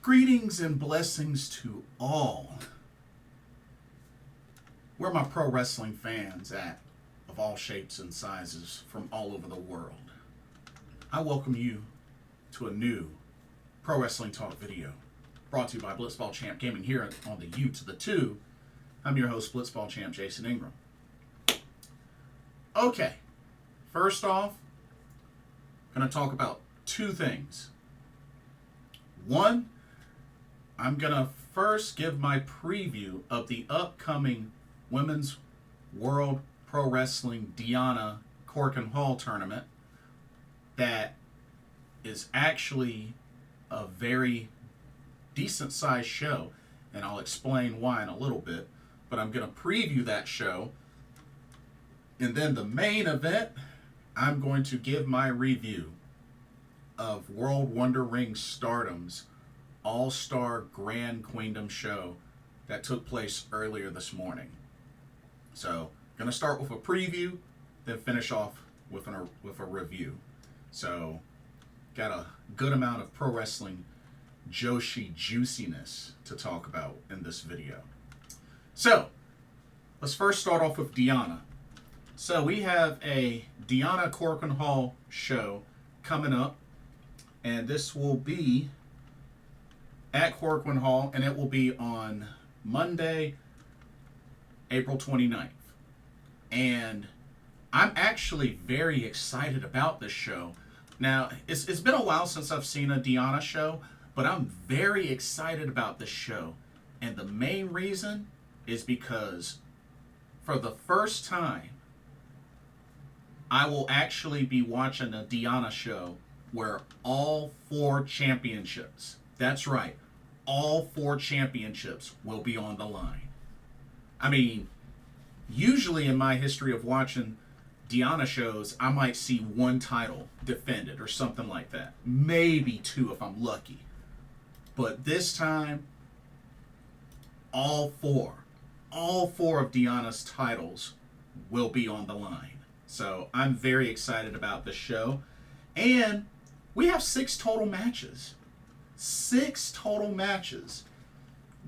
Greetings and blessings to all. Where my pro wrestling fans at, of all shapes and sizes from all over the world. I welcome you to a new Pro Wrestling Talk video brought to you by Blitzball Champ Gaming here on the U to the 2. I'm your host, Blitzball Champ Jason Ingram. Okay, first off, I'm going to talk about two things. One, I'm going to first give my preview of the upcoming Women's World Pro Wrestling Diana Korakuen Hall tournament that is actually a very decent sized show, and I'll explain why in a little bit, but I'm going to preview that show. And then the main event, I'm going to give my review of World Wonder Ring Stardom's All Star Grand Queendom show that took place earlier this morning. So, going to start with a preview, then finish off with a review. So, got a good amount of pro wrestling Joshi juiciness to talk about in this video. So, let's first start off with Diana. So, we have a Diana Korakuen Hall show coming up, and this will be at Korakuen Hall, and it will be on Monday, April 29th. And I'm actually very excited about this show. Now, it's been a while since I've seen a Diana show, but I'm very excited about this show. And the main reason is because for the first time, I will actually be watching a Diana show where all 4 championships, that's right, all 4 championships will be on the line. I mean, usually in my history of watching Diana shows, I might see 1 title defended or something like that. Maybe 2 if I'm lucky. But this time, all 4 of Diana's titles will be on the line. So I'm very excited about this show. And we have 6 total matches. 6 total matches.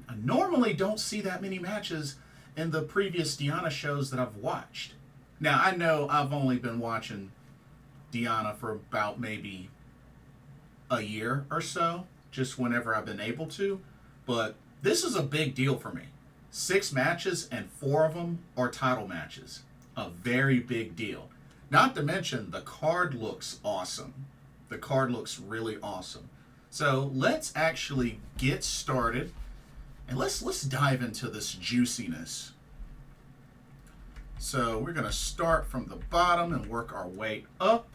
I normally don't see that many matches in the previous Diana shows that I've watched. Now, I know I've only been watching Diana for about maybe a year or so, just whenever I've been able to, but this is a big deal for me. 6 matches, and 4 of them are title matches. A very big deal. Not to mention, the card looks awesome. The card looks really awesome. So let's actually get started, and let's dive into this juiciness. So we're going to start from the bottom and work our way up.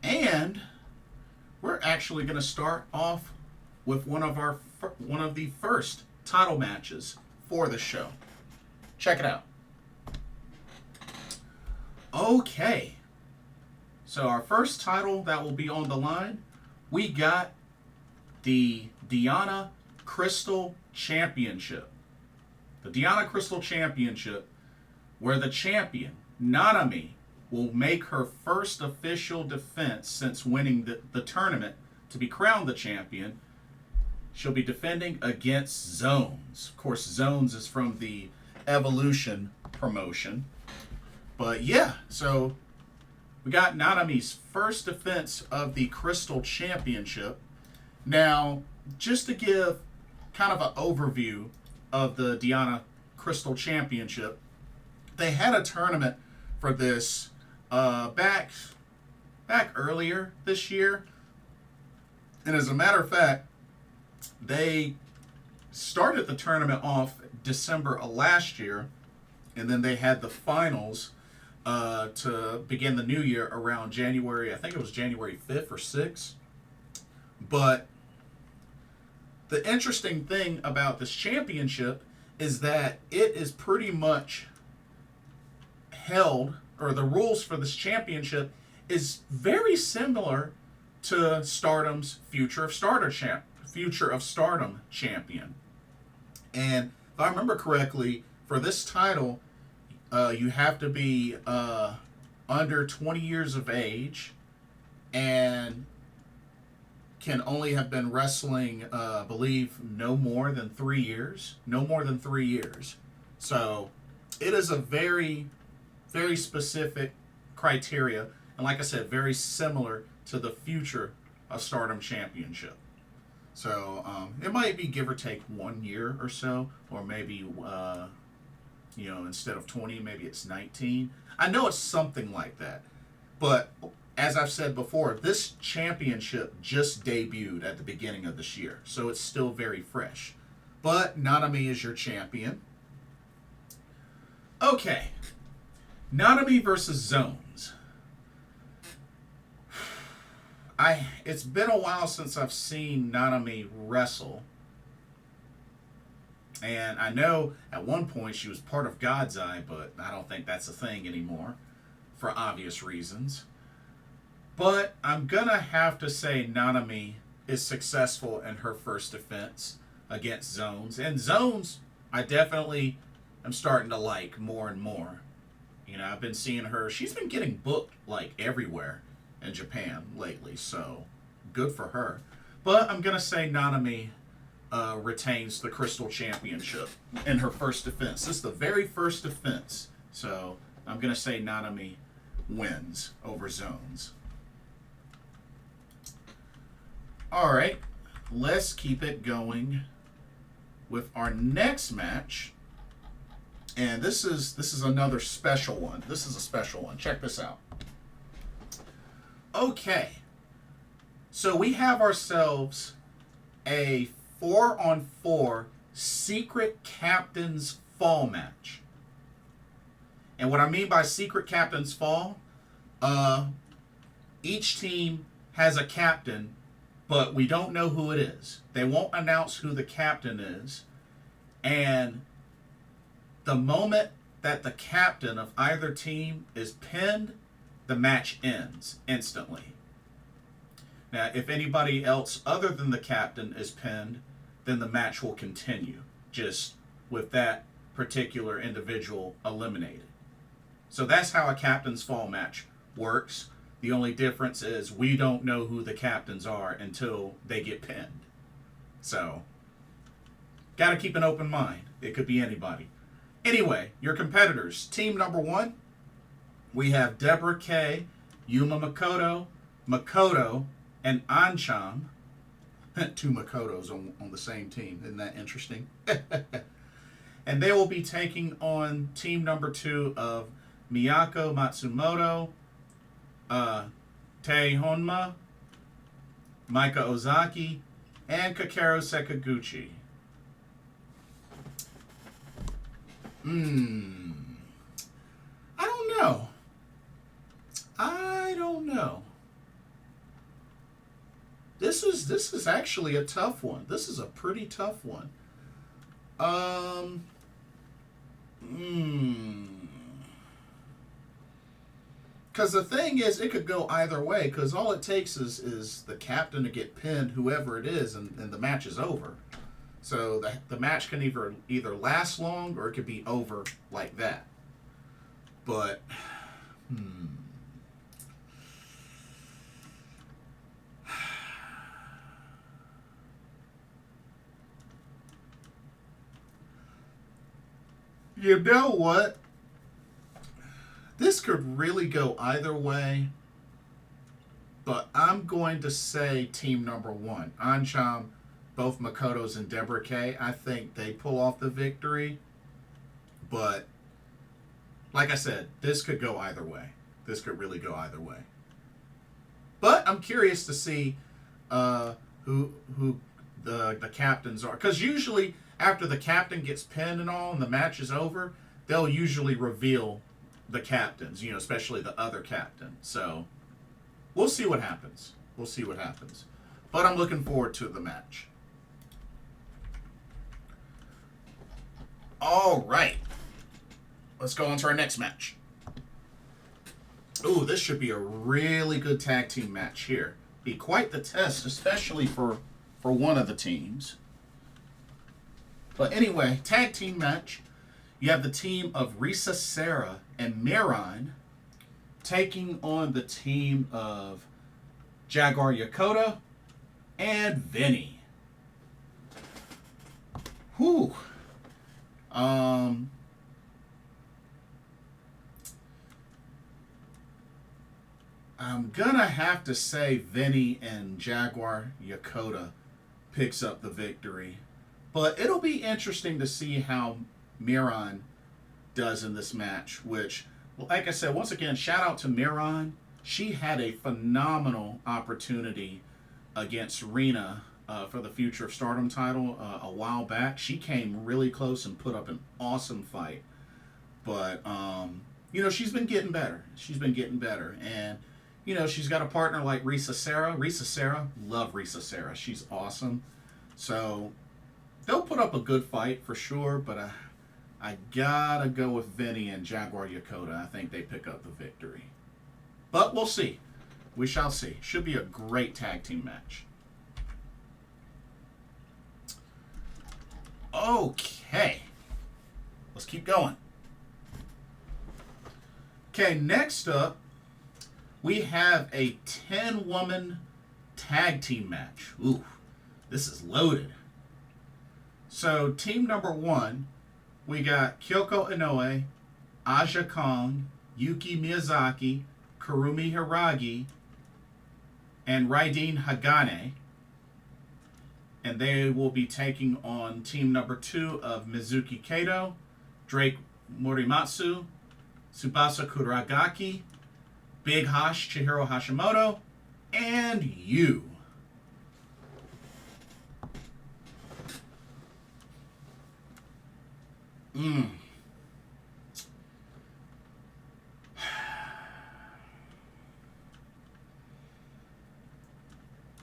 And we're actually going to start off with one of the first title matches for the show. Check it out. Okay. So our first title that will be on the line, we got the Diana Crystal Championship. The Diana Crystal Championship, where the champion, Nanami, will make her first official defense since winning the tournament to be crowned the champion. She'll be defending against Zones. Of course, Zones is from the Evolution promotion. But yeah, so we got Nanami's first defense of the Crystal Championship. Now, just to give kind of an overview of the Diana Crystal Championship, they had a tournament for this back earlier this year. And as a matter of fact, they started the tournament off December of last year, and then they had the finals to begin the new year around January, I think it was January 5th or 6th. But the interesting thing about this championship is that it is pretty much held, or the rules for this championship is very similar to Stardom's Future of Stardom champion. And if I remember correctly, for this title, you have to be under 20 years of age and can only have been wrestling, I believe, no more than 3 years. No more than 3 years. So it is a very, very specific criteria. And like I said, very similar to the future of Stardom Championship. So it might be give or take 1 year or so, or maybe, instead of 20, maybe it's 19. I know it's something like that. But as I've said before, this championship just debuted at the beginning of this year. So it's still very fresh. But Nanami is your champion. Okay. Nanami versus Zones. It's been a while since I've seen Nanami wrestle. And I know at one point she was part of God's Eye, but I don't think that's a thing anymore for obvious reasons. But I'm going to have to say Nanami is successful in her first defense against Zones. And Zones, I definitely am starting to like more and more. I've been seeing her. She's been getting booked like everywhere in Japan lately, so good for her. But I'm going to say Nanami retains the Crystal Championship in her first defense. This is the very first defense. So I'm going to say Nanami wins over Zones. All right, let's keep it going with our next match. And this is another special one. This is a special one. Check this out. Okay. So we have ourselves a 4-on-4 secret captain's fall match. And what I mean by secret captain's fall, each team has a captain, but we don't know who it is. They won't announce who the captain is. And the moment that the captain of either team is pinned, the match ends instantly. Now, if anybody else other than the captain is pinned, then the match will continue, just with that particular individual eliminated. So that's how a captain's fall match works. The only difference is we don't know who the captains are until they get pinned. So, got to keep an open mind. It could be anybody. Anyway, your competitors. Team number 1, we have Deborah K, Yuma Makoto, and Ancham. 2 Makotos on the same team. Isn't that interesting? And they will be taking on team number 2 of Miyako Matsumoto, Honma, Maika Ozaki, and Kakeru Sekiguchi. I don't know. This is actually a tough one. This is a pretty tough one. Because the thing is, it could go either way, because all it takes is the captain to get pinned, whoever it is, and the match is over. So the match can either last long or it could be over like that. But, you know what? This could really go either way, but I'm going to say team number 1. Ancham, both Makoto's and Deborah K. I think they pull off the victory, but like I said, this could go either way. This could really go either way. But I'm curious to see who the captains are, because usually after the captain gets pinned and all and the match is over, they'll usually reveal the captains, especially the other captain. So we'll see what happens. But I'm looking forward to the match. All right. Let's go on to our next match. Ooh, this should be a really good tag team match here. Be quite the test, especially for one of the teams. But anyway, tag team match. You have the team of Risa, Sera, and Miran taking on the team of Jaguar, Yokota, and VENY. Whew. I'm gonna have to say VENY and Jaguar Yokota picks up the victory. But it'll be interesting to see how Miran does in this match, which, like I said, once again, shout out to Miran. She had a phenomenal opportunity against Rina for the Future of Stardom title a while back. She came really close and put up an awesome fight. But, she's been getting better. She's been getting better. And, she's got a partner like Risa Sera. Love Risa Sera. She's awesome. So, they'll put up a good fight for sure, but I gotta go with VENY and Jaguar Yokota. I think they pick up the victory. But we'll see. We shall see. Should be a great tag team match. Okay. Let's keep going. Okay, next up, we have a 10-woman tag team match. Ooh, this is loaded. So, team number 1, we got Kyoko Inoue, Aja Kong, Yuki Miyazaki, Kurumi Hiiragi, and Rydeen Hagane. And they will be taking on team number 2 of Mizuki Kato, Drake Morimatsu, Tsubasa Kuragaki, Big Hash Chihiro Hashimoto, and you.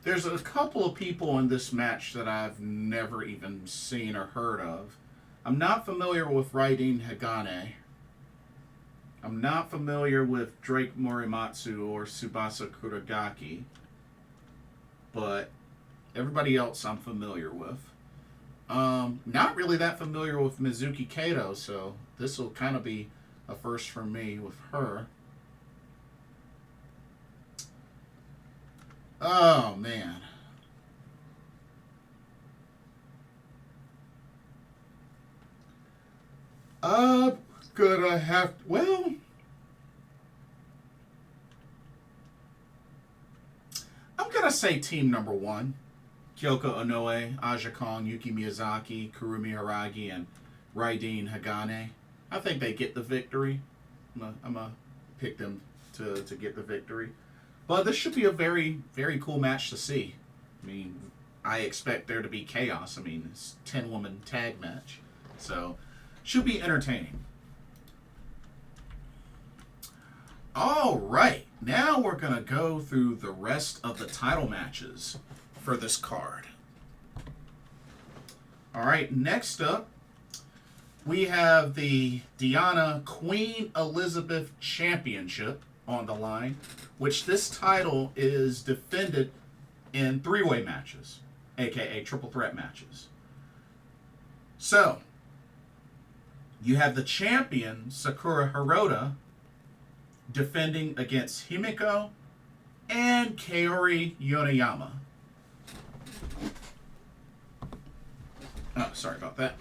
There's a couple of people in this match that I've never even seen or heard of. I'm not familiar with Rydeen Hagane. I'm not familiar with Drake Morimatsu or Tsubasa Kuragaki. But everybody else I'm familiar with. Not really that familiar with Mizuki Kato, so this will kind of be a first for me with her. Oh, man. I'm gonna have to, well, I'm gonna say team number 1. Kyoko Inoue, Aja Kong, Yuki Miyazaki, Kurumi Hiiragi, and Rydeen Hagane. I think they get the victory. I'm gonna pick them to get the victory. But this should be a very, very cool match to see. I mean, I expect there to be chaos. I mean, it's a 10-woman tag match. So, should be entertaining. All right. Now we're going to go through the rest of the title matches for this card. All right. Next up, we have the Diana Queen Elizabeth Championship on the line, which this title is defended in 3-way matches, aka triple threat matches. So, you have the champion, Sakura Hirota, defending against Himiko and Kaori Yoneyama. Oh, sorry about that.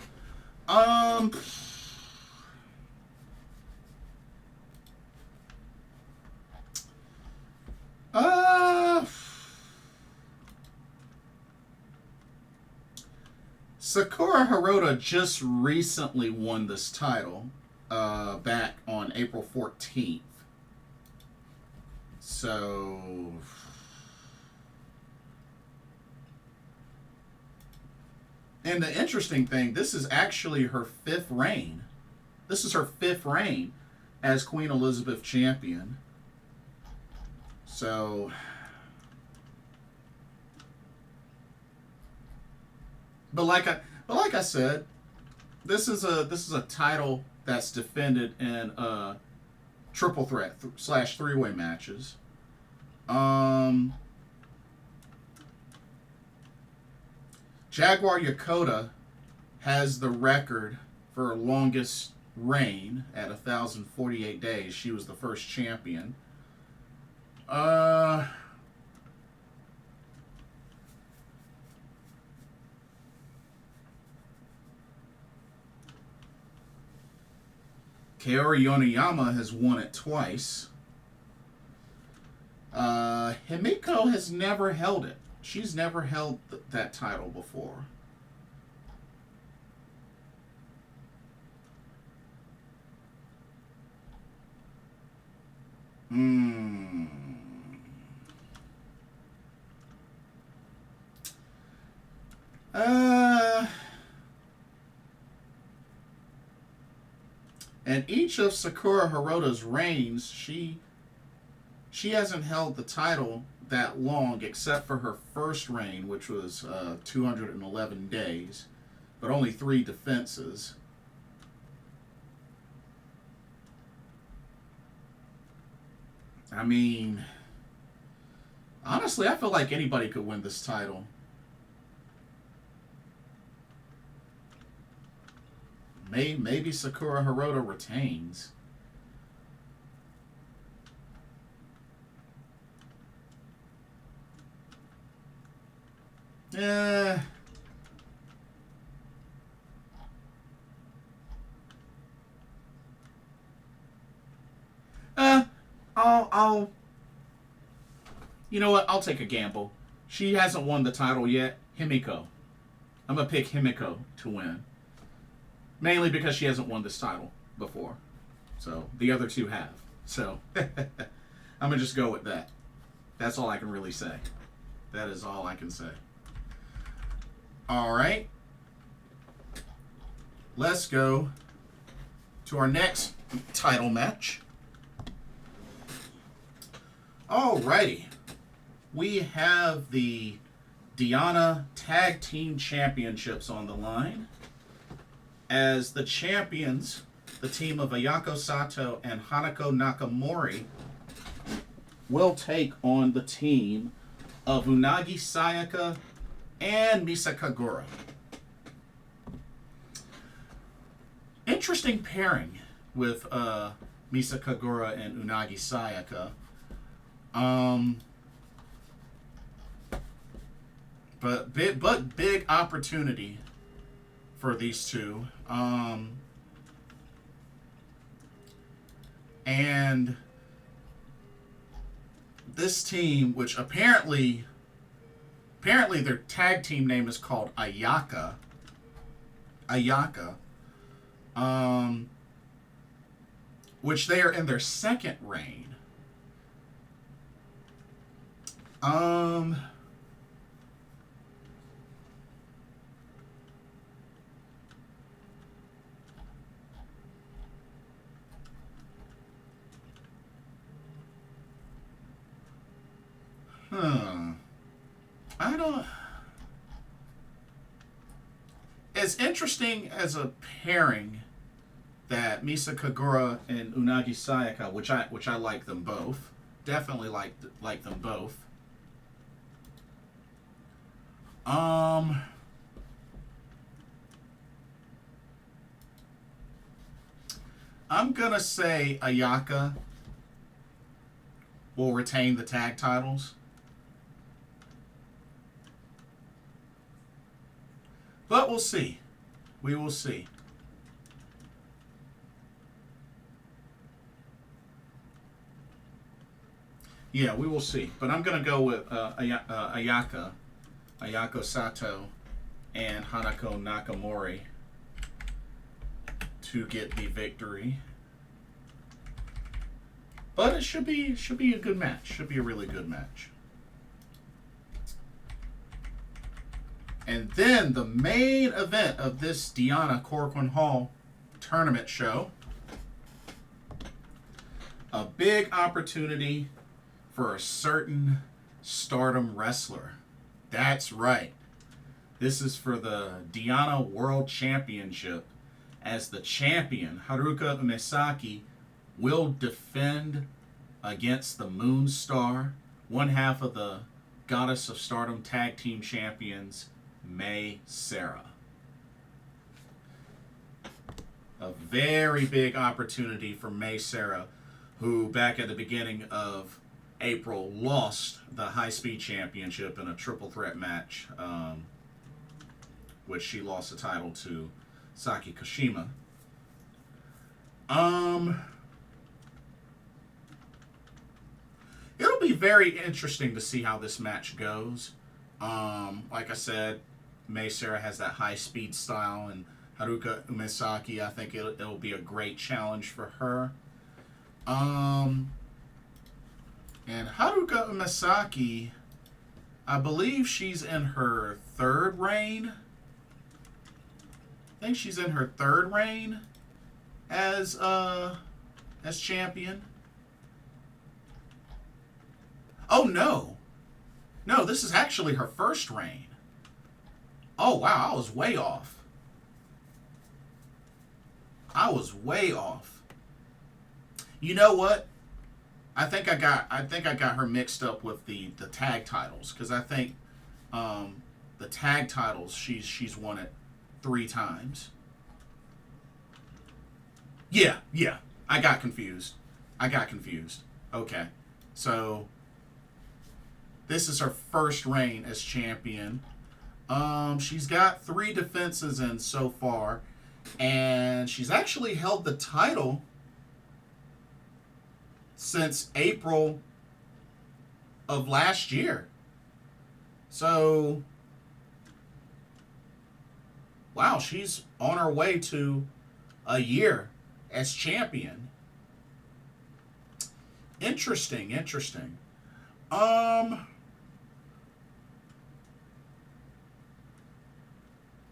Sakura Hirota just recently won this title back on April 14th. So, and the interesting thing, this is actually her 5th reign. This is her 5th reign as Queen Elizabeth champion. So, but like I said, this is a title that's defended in triple threat / 3-way matches. Jaguar Yokota has the record for longest reign at 1,048 days. She was the first champion. Kaori Yoneyama has won it twice. Himiko has never held it. She's never held that title before. And each of Sakura Hirota's reigns, she hasn't held the title that long, except for her first reign, which was 211 days, but only 3 defenses. I mean, honestly, I feel like anybody could win this title. Maybe Sakura Hirota retains. I'll you know what? I'll take a gamble. She hasn't won the title yet. Himiko. I'm gonna pick Himiko to win. Mainly because she hasn't won this title before. So, the other 2 have. So, I'm going to just go with that. That's all I can really say. That is all I can say. All right. Let's go to our next title match. All righty. We have the Diana Tag Team Championships on the line. As the champions, the team of Ayako Sato and Hanako Nakamori will take on the team of Unagi Sayaka and Misa Kagura. Interesting pairing with Misa Kagura and Unagi Sayaka. But big opportunity for these two. And this team, which apparently their tag team name is called Ayaka, which they are in their second reign. I don't. As interesting as a pairing that Misa Kagura and Unagi Sayaka, which I like them both. Definitely like them both. I'm gonna say Ayaka will retain the tag titles. But we'll see. We will see. Yeah, we will see. But I'm going to go with Ayako Sato, and Hanako Nakamori to get the victory. But it should be a good match. Should be a really good match. And then the main event of this Diana Korakuen Hall tournament show. A big opportunity for a certain Stardom wrestler. That's right. This is for the Diana World Championship, as the champion, Haruka Umesaki, will defend against the Moon Star, one half of the Goddess of Stardom Tag Team Champions, Sera. A very big opportunity for Sera, who back at the beginning of April lost the High Speed Championship in a triple threat match, which she lost the title to Saki Kashima. Um, it'll be very interesting to see how this match goes. Like I said, Sera has that high speed style, and Haruka Umesaki, I think it'll be a great challenge for her. And Haruka Umesaki, I believe she's in her third reign. I think she's in her third reign as champion. Oh no. No, this is actually her first reign. Oh wow, I was way off. I was way off. You know what? I think I got her mixed up with the tag titles, because I think the tag titles she's won it 3 times. Yeah. I got confused. Okay. So this is her first reign as champion. She's got 3 defenses in so far, and she's actually held the title since April of last year. So, wow, she's on her way to a year as champion. Interesting.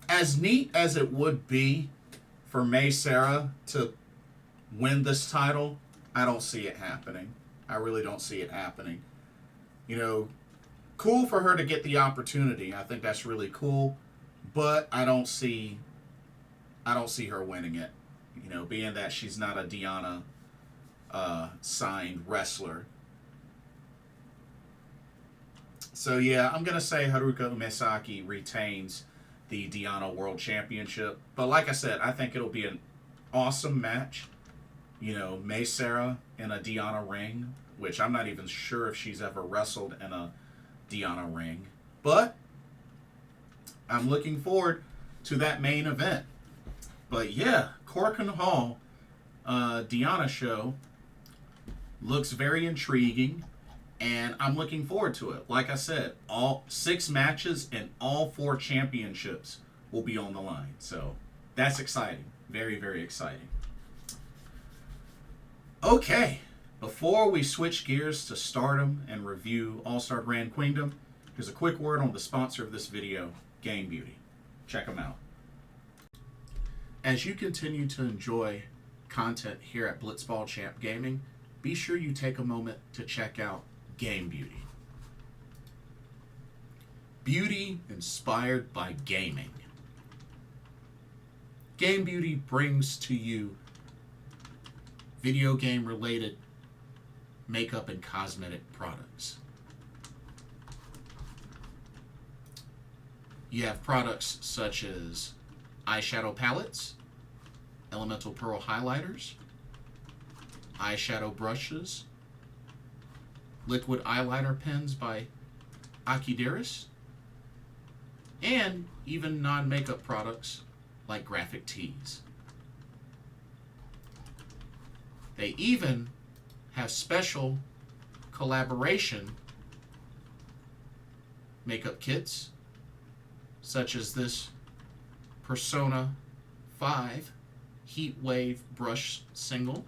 As neat as it would be for Sera to win this title, I don't see it happening. I really don't see it happening. You know, cool for her to get the opportunity. I think that's really cool, but I don't see her winning it. You know, being that she's not a Diana signed wrestler. So yeah, I'm gonna say Haruka Umesaki retains the Diana World Championship. But like I said, I think it'll be an awesome match. You know, Sera in a Diana ring, which I'm not even sure if she's ever wrestled in a Diana ring. But I'm looking forward to that main event. But yeah, Korakuen Hall Diana show looks very intriguing, and I'm looking forward to it. Like I said, all 6 matches and all 4 championships will be on the line. So that's exciting. Very, very exciting. Okay, before we switch gears to Stardom and review All Star Grand Queendom, here's a quick word on the sponsor of this video, Game Beauty. Check them out. As you continue to enjoy content here at Blitzball Champ Gaming, be sure you take a moment to check out Game Beauty. Beauty inspired by gaming. Game Beauty brings to you video game related makeup and cosmetic products. You have products such as eyeshadow palettes, elemental pearl highlighters, eyeshadow brushes, liquid eyeliner pens by Akideris, and even non-makeup products like graphic tees. They even have special collaboration makeup kits, such as this Persona 5 Heat Wave Brush Single,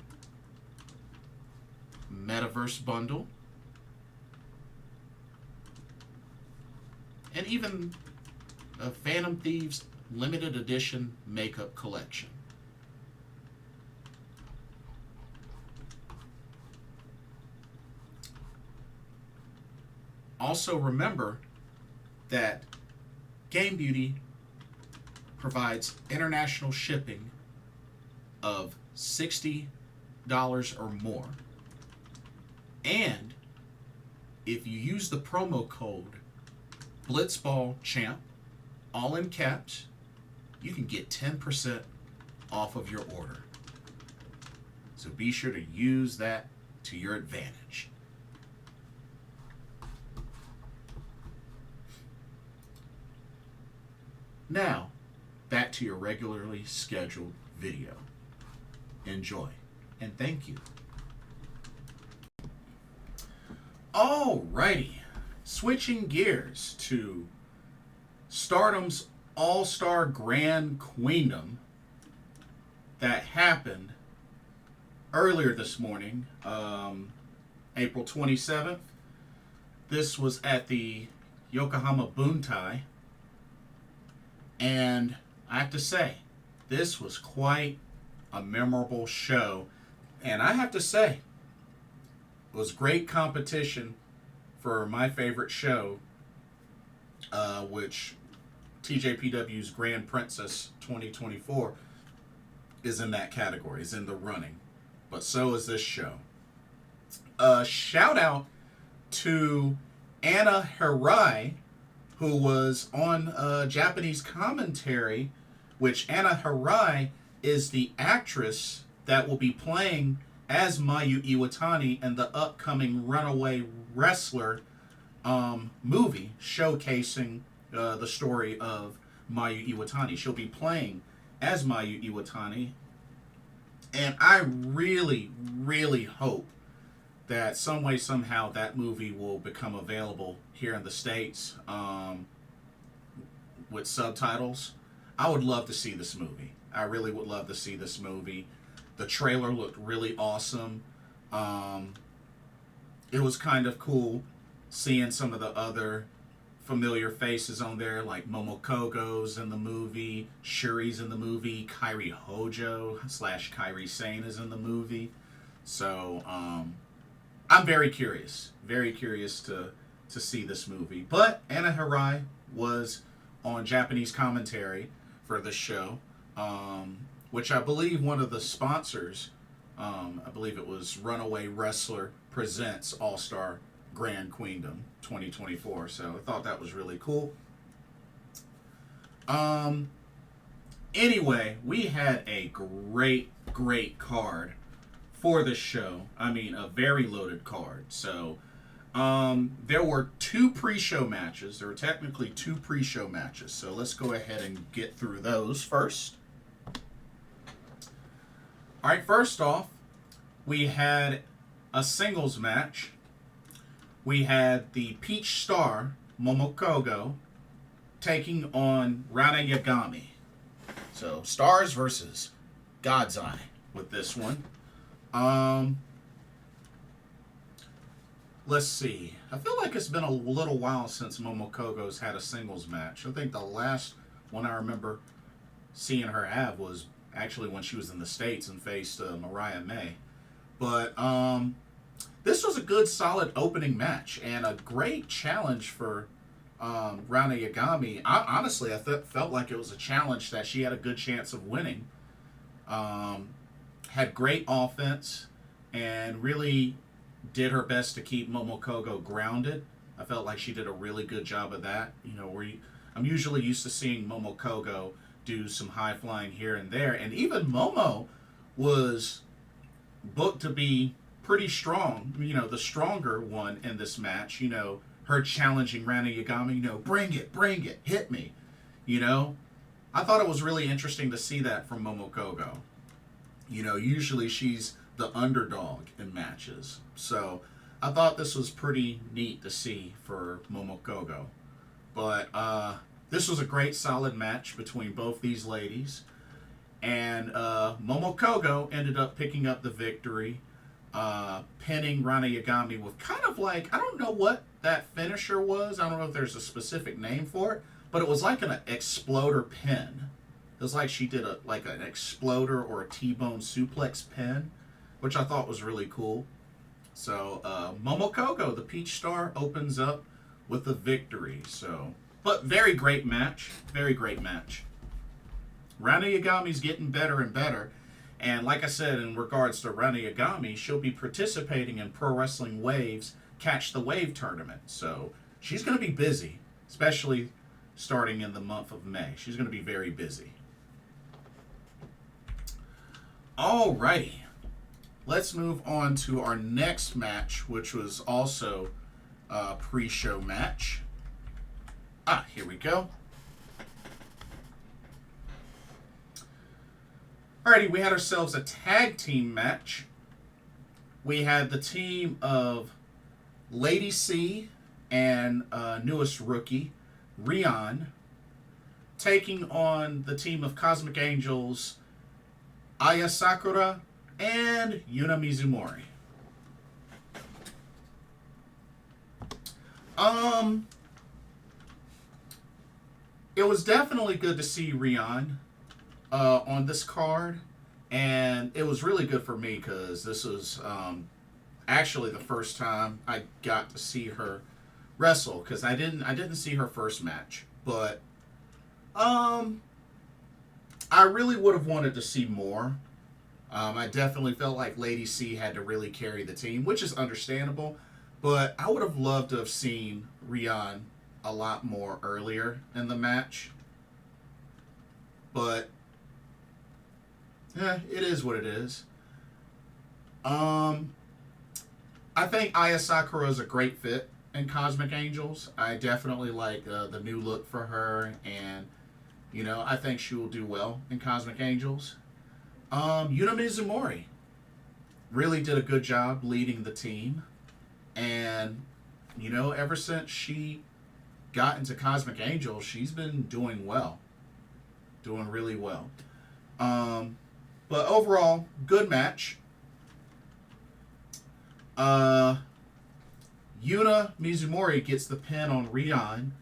Metaverse Bundle, and even a Phantom Thieves limited edition makeup collection. Also remember that Game Beauty provides international shipping of $60 or more. And if you use the promo code BlitzballChamp, all in caps, you can get 10% off of your order. So be sure to use that to your advantage. Now, back to your regularly scheduled video. Enjoy. And thank you. Alrighty. Switching gears to Stardom's All Star Grand Queendom that happened earlier this morning, April 27th. This was at the Yokohama Buntai. And I have to say, this was quite a memorable show. And I have to say, it was great competition for my favorite show, which TJPW's Grand Princess 2024 is in that category, is in the running. But so is this show. Shout out to Anna Hirai, who was on Japanese commentary, which Anna Hirai is the actress that will be playing as Mayu Iwatani in the upcoming Runaway Wrestler movie showcasing the story of Mayu Iwatani. She'll be playing as Mayu Iwatani. And I really, really hope that some way, somehow, that movie will become available here in the States with subtitles. I would love to see this movie. I really would love to see this movie. The trailer looked really awesome. It was kind of cool seeing some of the other familiar faces on there, like Momokogo's in the movie, Shuri's in the movie, Kairi Hojo / Kairi Sane is in the movie. So I'm very curious to see this movie. But Anna Hirai was on Japanese commentary for this show, which I believe one of the sponsors, I believe it was Runaway Wrestler Presents All Star Grand Queendom 2024. So I thought that was really cool. Anyway, we had a great card for this show. I mean, a very loaded card. So there were two pre-show matches. There were technically two pre-show matches. So let's go ahead and get through those first. All right, first off, we had a singles match. We had the Peach Star, Momokogo, taking on Rana Yagami. So, Stars versus God's Eye with this one. Let's see. I feel like it's been a little while since Momokogo's had a singles match. I think the last one I remember seeing her have was actually when she was in the States and faced Mariah May. But this was a good, solid opening match and a great challenge for Rana Yagami. Honestly, I felt like it was a challenge that she had a good chance of winning. Had great offense and really did her best to keep Momokogo grounded. I felt like she did a really good job of that. You know, I'm usually used to seeing Momokogo do some high flying here and there, and even Momo was booked to be pretty strong, you know, the stronger one in this match. You know, her challenging Rana Yagami, you know, bring it, hit me, you know. I thought it was really interesting to see that from Momokogo. You know, usually she's the underdog in matches. So I thought this was pretty neat to see for Momokogo. But this was a great, solid match between both these ladies. And Momokogo ended up picking up the victory, pinning Rana Yagami with kind of like, I don't know what that finisher was. I don't know if there's a specific name for it, but it was like an exploder pin. It was like she did like an exploder or a T-bone suplex pin, which I thought was really cool. So Momokogo, the Peach Star, opens up with the victory. So, but very great match. Very great match. Rana Yagami's getting better and better. And like I said, in regards to Rana Yagami, she'll be participating in Pro Wrestling Wave's Catch the Wave tournament. So she's going to be busy, especially starting in the month of May. She's going to be very busy. Alrighty. Let's move on to our next match, which was also a pre-show match. Here we go. Alrighty, we had ourselves a tag team match. We had the team of Lady C and newest rookie, Rydeen, taking on the team of Cosmic Angels, Aya Sakura and Yuna Mizumori. It was definitely good to see Rydeen on this card, and it was really good for me because this was actually the first time I got to see her wrestle, because I didn't see her first match, but I really would have wanted to see more. I definitely felt like Lady C had to really carry the team, which is understandable, but I would have loved to have seen Rydeen a lot more earlier in the match. But yeah, it is what it is. I think Aya Sakura is a great fit in Cosmic Angels. I definitely like the new look for her, and I think she will do well in Cosmic Angels. Yuna Mizumori really did a good job leading the team, and ever since she got into Cosmic Angels, she's been doing well, doing really well. But overall, good match. Yuna Mizumori gets the pin on Rydeen.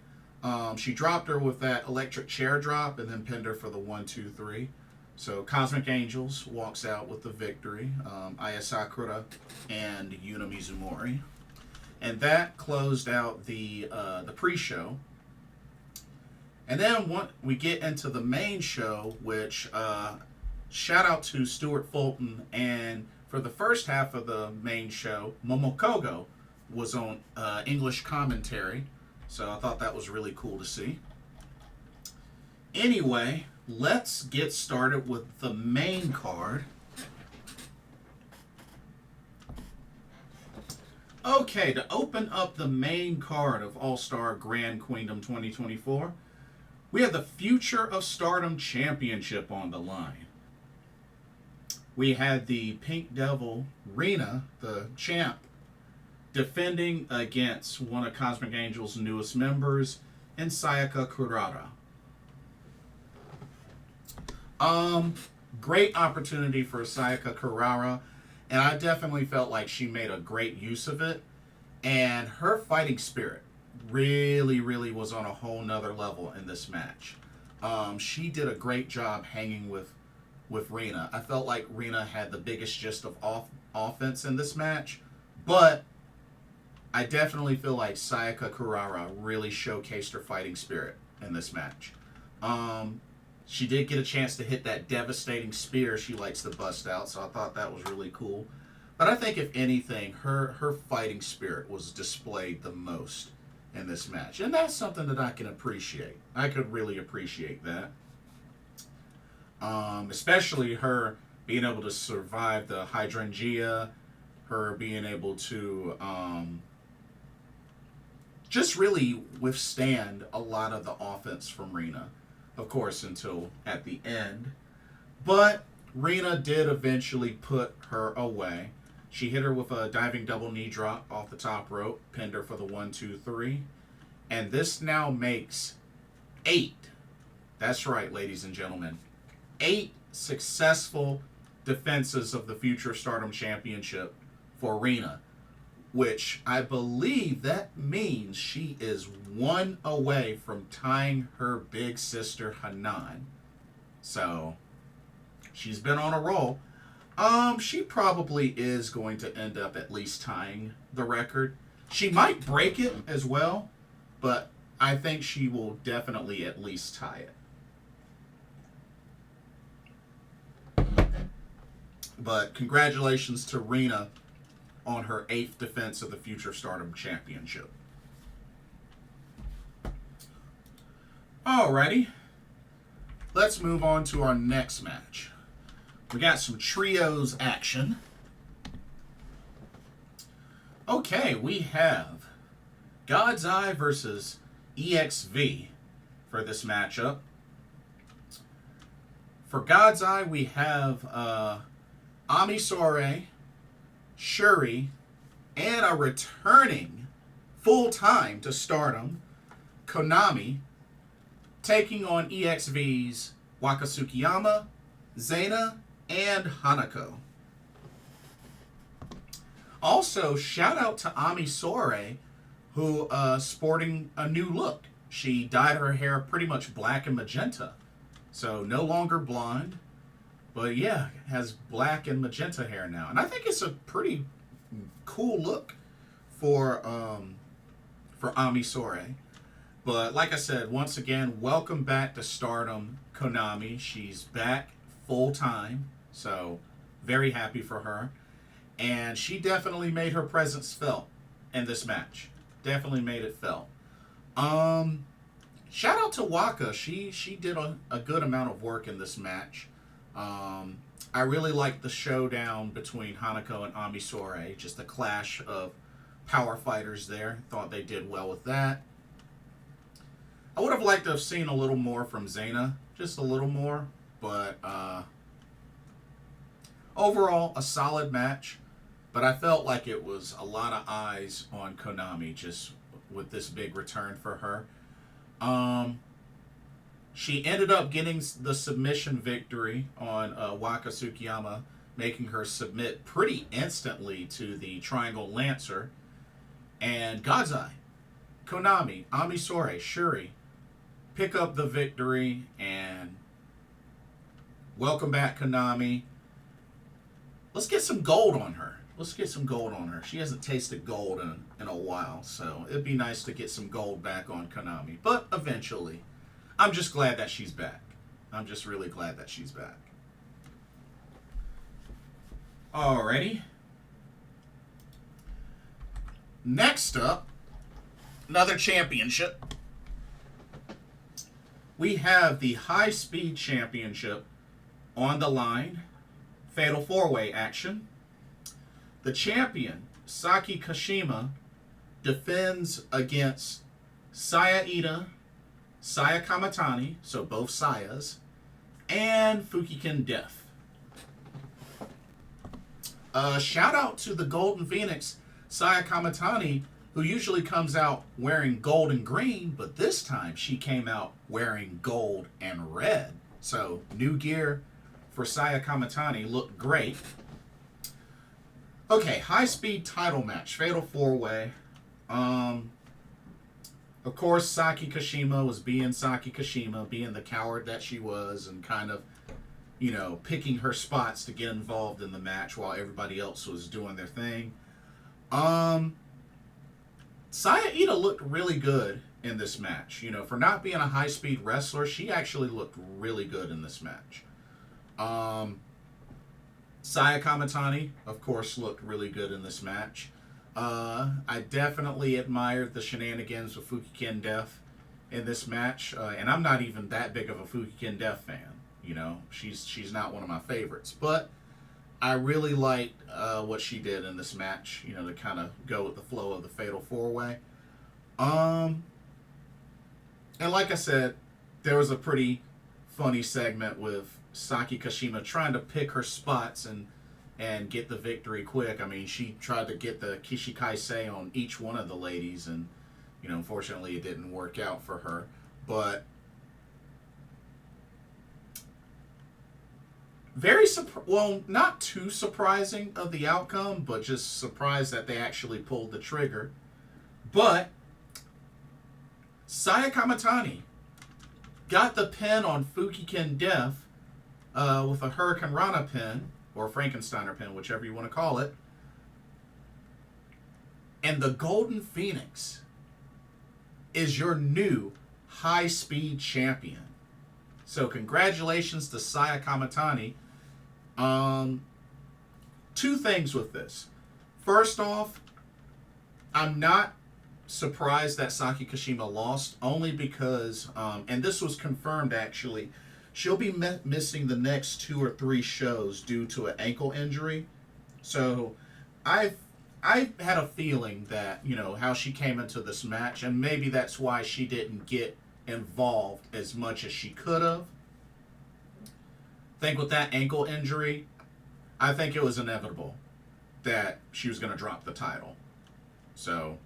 She dropped her with that electric chair drop and then pinned her for the 1-2-3. So Cosmic Angels walks out with the victory. Aya Sakura and Yuna Mizumori. And that closed out the pre-show. And then we get into the main show, which shout out to Stuart Fulton. And for the first half of the main show, Momokogo was on English commentary. So I thought that was really cool to see. Anyway, let's get started with the main card. Okay, to open up the main card of All Star Grand Queendom 2024, we have the Future of Stardom Championship on the line. We had the Pink Devil, Rina, the champ, defending against one of Cosmic Angel's newest members, in Sayaka Kurara. Great opportunity for Sayaka Kurara, and I definitely felt like she made a great use of it. And her fighting spirit really, really was on a whole nother level in this match. She did a great job hanging with Rina. I felt like Rina had the biggest gist of offense in this match, but I definitely feel like Sayaka Kurara really showcased her fighting spirit in this match. She did get a chance to hit that devastating spear she likes to bust out, so I thought that was really cool. But I think, if anything, her fighting spirit was displayed the most in this match. And that's something that I can appreciate. I could really appreciate that. Especially her being able to survive the hydrangea, her being able to just really withstand a lot of the offense from Rina. Of course, until at the end. But Rina did eventually put her away. She hit her with a diving double knee drop off the top rope, pinned her for the 1-2-3. And this now makes 8. That's right, ladies and gentlemen. 8 successful defenses of the Future Stardom Championship for Rina, which I believe that means she is 1 away from tying her big sister Hanan. So she's been on a roll. She probably is going to end up at least tying the record. She might break it as well, but I think she will definitely at least tie it. But congratulations to Rina on her 8th defense of the Future Stardom Championship. Alrighty, let's move on to our next match. We got some trios action. Okay, we have God's Eye versus EXV for this matchup. For God's Eye, we have Amisore, Shuri, and a returning full-time to Stardom, Konami, taking on EXV's Wakasukiyama, Zena, and Hanako. Also, shout out to Amisore, who sporting a new look. She dyed her hair pretty much black and magenta. So no longer blonde, but yeah, has black and magenta hair now. And I think it's a pretty cool look for Amisore. But like I said, once again, welcome back to Stardom, Konami. She's back full time, so very happy for her. And she definitely made her presence felt in this match. Definitely made it felt. Shout out to Waka. She did a good amount of work in this match. I really liked the showdown between Hanako and Amisore. Just a clash of power fighters there. Thought they did well with that. I would have liked to have seen a little more from Zena. Just a little more. But overall, a solid match. But I felt like it was a lot of eyes on Konami just with this big return for her. She ended up getting the submission victory on Waka Tsukiyama, making her submit pretty instantly to the Triangle Lancer. And God's Eye, Konami, Amisore, Shuri pick up the victory, and welcome back, Konami. Let's get some gold on her. Let's get some gold on her. She hasn't tasted gold in a while, so it'd be nice to get some gold back on Konami. But eventually, I'm just glad that she's back. I'm just really glad that she's back. Alrighty. Next up, another championship. We have the High Speed Championship on the line. Fatal 4-way action. The champion, Saki Kashima, defends against Saya Ida, Saya Kamatani, so both Sayas, and Fukiken Death. Shout out to the Golden Phoenix, Saya Kamatani, who usually comes out wearing gold and green, but this time she came out wearing gold and red. So new gear for Saya Kamatani, looked great. Okay, high-speed title match, fatal 4-way. Of course, Saki Kashima was being Saki Kashima, being the coward that she was, and kind of, you know, picking her spots to get involved in the match while everybody else was doing their thing. Saya Ida looked really good in this match. You know, for not being a high-speed wrestler, she actually looked really good in this match. Saya Kamatani, of course, looked really good in this match. I definitely admired the shenanigans with Fukiken Death in this match. And I'm not even that big of a Fukiken Death fan. You know, she's not one of my favorites. But I really liked what she did in this match, you know, to kind of go with the flow of the Fatal 4-way. And like I said, there was a pretty funny segment with Saki Kashima trying to pick her spots and get the victory quick. I mean, she tried to get the Kishikaise on each one of the ladies, and, you know, unfortunately it didn't work out for her. But well, not too surprising of the outcome, but just surprised that they actually pulled the trigger. But Saya Kamatani got the pin on Fukiken Death with a Hurricane Rana pin, or Frankensteiner pin, whichever you want to call it. And the Golden Phoenix is your new high-speed champion. So congratulations to Saya Kamatani. Two things with this. First off, I'm not surprised that Saki Kashima lost, only because, and this was confirmed actually, she'll be missing the next 2 or 3 shows due to an ankle injury. So I had a feeling that, you know, how she came into this match, and maybe that's why she didn't get involved as much as she could have. think with that ankle injury, I think it was inevitable that she was going to drop the title. So,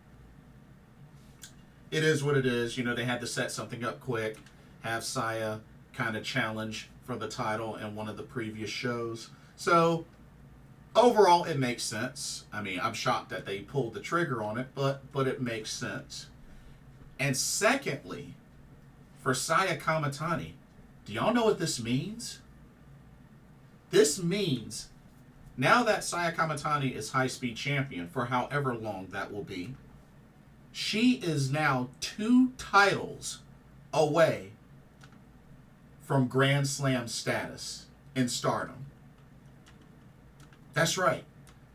it is what it is. You know, they had to set something up quick, have Saya kind of challenge for the title in one of the previous shows. So, overall, it makes sense. I mean, I'm shocked that they pulled the trigger on it, but it makes sense. And secondly, for Saya Kamatani, do y'all know what this means? This means now that Saya Kamatani is high speed champion for however long that will be, she is now 2 titles away from Grand Slam status in Stardom. That's right.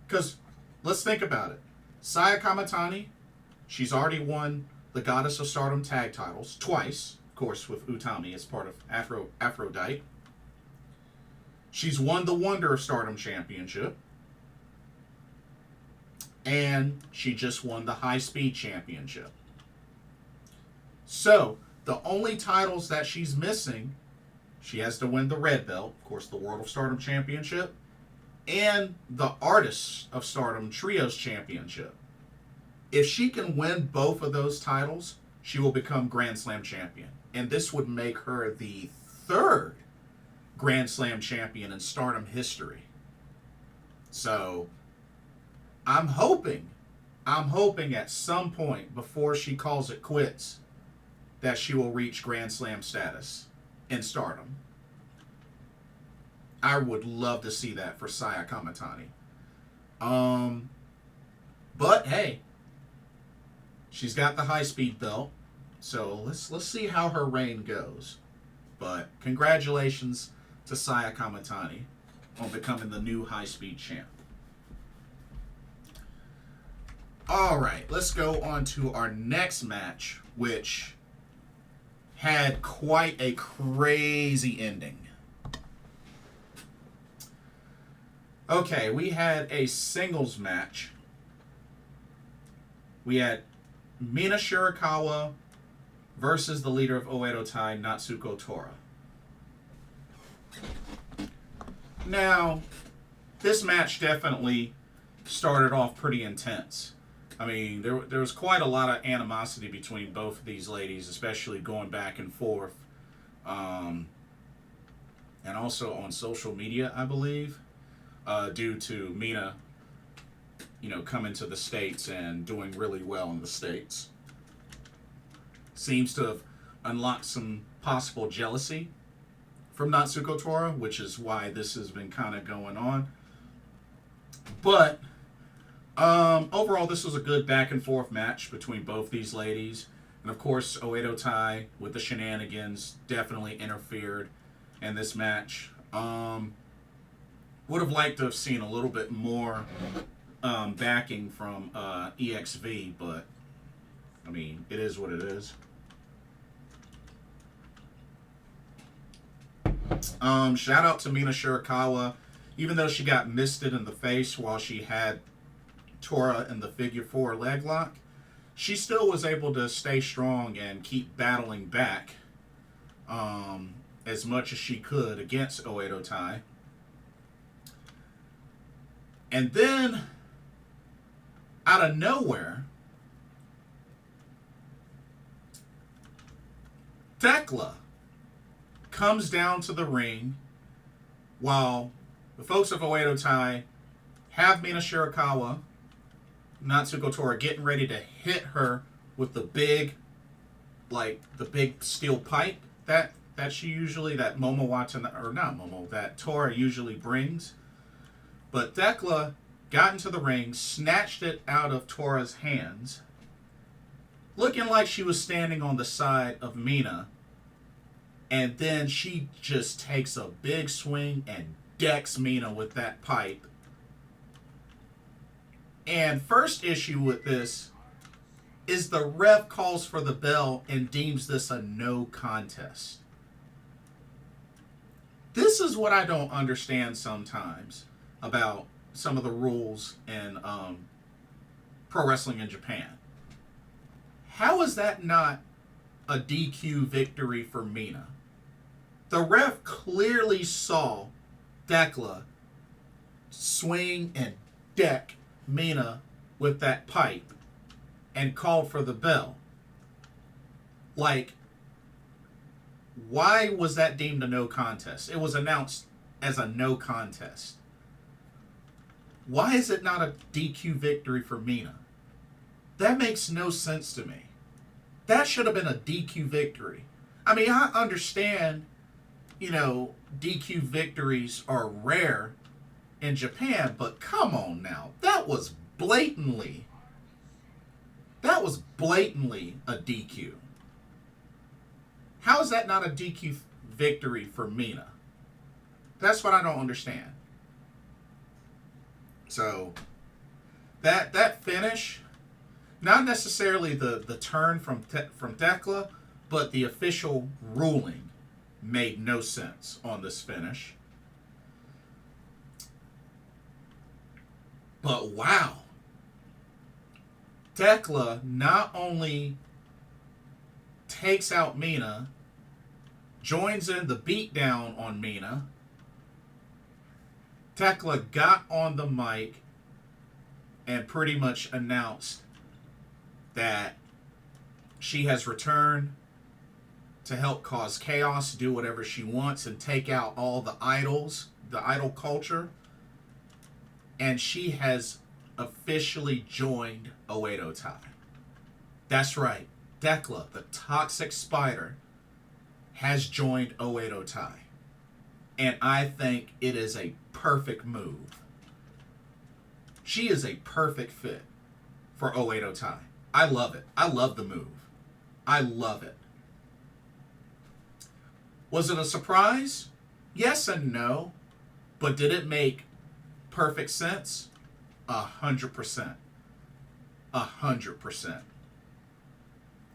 Because let's think about it. Saya Kamatani, she's already won the Goddess of Stardom tag titles twice, of course, with Utami as part of Aphrodite. She's won the Wonder of Stardom Championship. And she just won the High Speed Championship. So, the only titles that she's missing, she has to win the Red Belt, of course, the World of Stardom Championship, and the Artists of Stardom Trios Championship. If she can win both of those titles, she will become Grand Slam champion. And this would make her the 3rd Grand Slam champion in Stardom history. So, I'm hoping at some point before she calls it quits that she will reach Grand Slam status in Stardom. I would love to see that for Saya Kamatani. But hey, she's got the high speed belt, so let's see how her reign goes. But congratulations to Saya Kamatani on becoming the new high speed champ. All right, let's go on to our next match, which had quite a crazy ending. Okay, we had a singles match. We had Mina Shirakawa versus the leader of Oedo Tai, Natsuko Tora. Now, this match definitely started off pretty intense. I mean, there was quite a lot of animosity between both of these ladies, especially going back and forth. And also on social media, I believe, due to Mina, coming to the States and doing really well in the States. Seems to have unlocked some possible jealousy from Natsuko Tora, which is why this has been kind of going on. But overall, this was a good back and forth match between both these ladies. And of course, Oedo Tai, with the shenanigans, definitely interfered in this match. Would have liked to have seen a little bit more backing from EXV, but I mean, it is what it is. Shout out to Mina Shirakawa. Even though she got misted in the face while she had Tora in the figure 4 leg lock, she still was able to stay strong and keep battling back as much as she could against Oedo Tai. And then, out of nowhere, Thekla comes down to the ring while the folks of Oedo Tai have Mina Shirakawa, Natsuko Tora, getting ready to hit her with the big steel pipe that she usually, that that Tora usually brings. But Thekla got into the ring, snatched it out of Tora's hands, looking like she was standing on the side of Mina. And then she just takes a big swing and decks Mina with that pipe. And first issue with this is the ref calls for the bell and deems this a no contest. This is what I don't understand sometimes about some of the rules in pro wrestling in Japan. How is that not a DQ victory for Mina? The ref clearly saw Dekla swing and deck Mina with that pipe and called for the bell. Like, why was that deemed a no contest? It was announced as a no contest. Why is it not a DQ victory for Mina? That makes no sense to me. That should have been a DQ victory. I mean, I understand, DQ victories are rare in Japan, but come on now. That was blatantly a DQ. How is that not a DQ victory for Mina? That's what I don't understand. So, that finish, not necessarily the turn from Dekla, but the official ruling made no sense on this finish. But wow. Dekla not only takes out Mina, joins in the beatdown on Mina. Dekla got on the mic and pretty much announced that she has returned to help cause chaos, do whatever she wants, and take out all the idols, the idol culture. And she has officially joined Oedo Tai. That's right. Dekla, the toxic spider, has joined Oedo Tai. And I think it is a perfect move. She is a perfect fit for Oedo Tai. I love it. I love the move. I love it. Was it a surprise? Yes and no. But did it make perfect sense? 100%. 100%.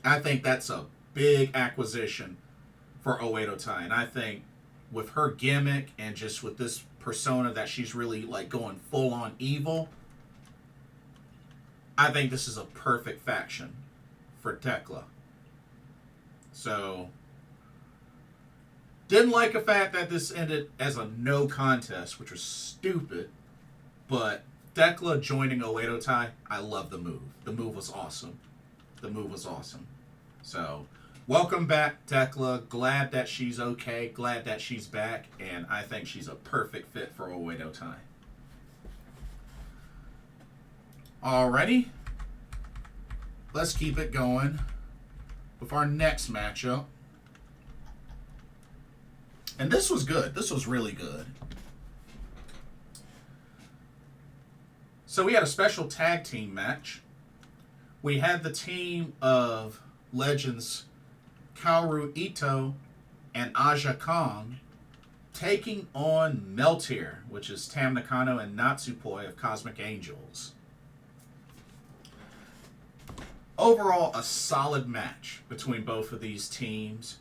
I think that's a big acquisition for Oedo Tai. And I think with her gimmick and just with this persona that she's really like going full on evil, I think this is a perfect faction for Dekla. So, didn't like the fact that this ended as a no contest, which was stupid. But Dekla joining Oedo Tai, I love the move. The move was awesome. The move was awesome. So, welcome back, Dekla. Glad that she's okay. Glad that she's back. And I think she's a perfect fit for Oedo Tai. Alrighty. Let's keep it going with our next matchup. And this was good. This was really good. So we had a special tag team match. We had the team of legends Kaoru Ito and Aja Kong taking on Meltear, which is Tam Nakano and Natsupoi of Cosmic Angels. Overall, a solid match between both of these teams.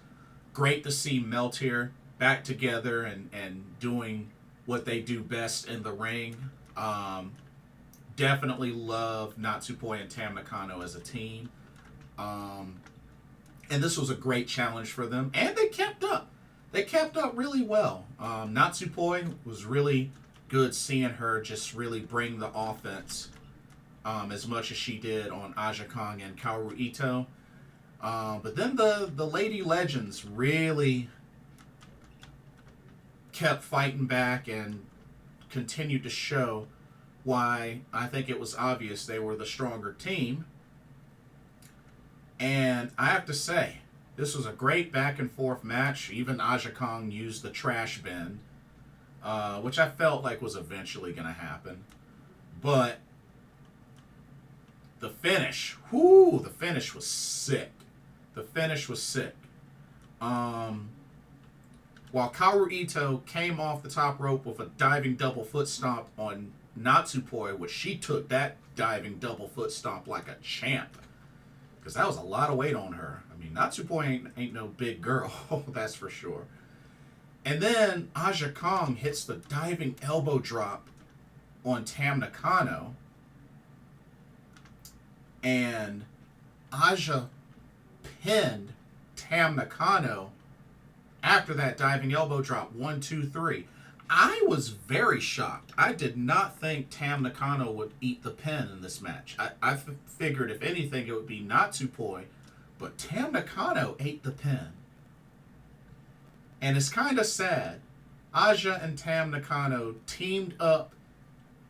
Great to see Meltear back together and doing what they do best in the ring. Definitely love Natsupoi and Tam Nakano as a team. And this was a great challenge for them. And they kept up. They kept up really well. Natsupoi was really good seeing her just really bring the offense as much as she did on Aja Kong and Kaoru Ito. But then the Lady Legends really kept fighting back and continued to show why I think it was obvious they were the stronger team. And I have to say, this was a great back and forth match. Even Aja Kong used the trash bin, which I felt like was eventually going to happen. But the finish, the finish was sick. The finish was sick. While Kaoru Ito came off the top rope with a diving double foot stomp on Natsupoi, which she took that diving double foot stomp like a champ. Because that was a lot of weight on her. I mean, Natsupoi ain't no big girl, that's for sure. And then Aja Kong hits the diving elbow drop on Tam Nakano. And Aja pinned Tam Nakano After that, diving elbow drop, 1, 2, 3. I was very shocked. I did not think Tam Nakano would eat the pin in this match. I figured, if anything, it would be Natsupoi, but Tam Nakano ate the pin. And it's kind of sad. Aja and Tam Nakano teamed up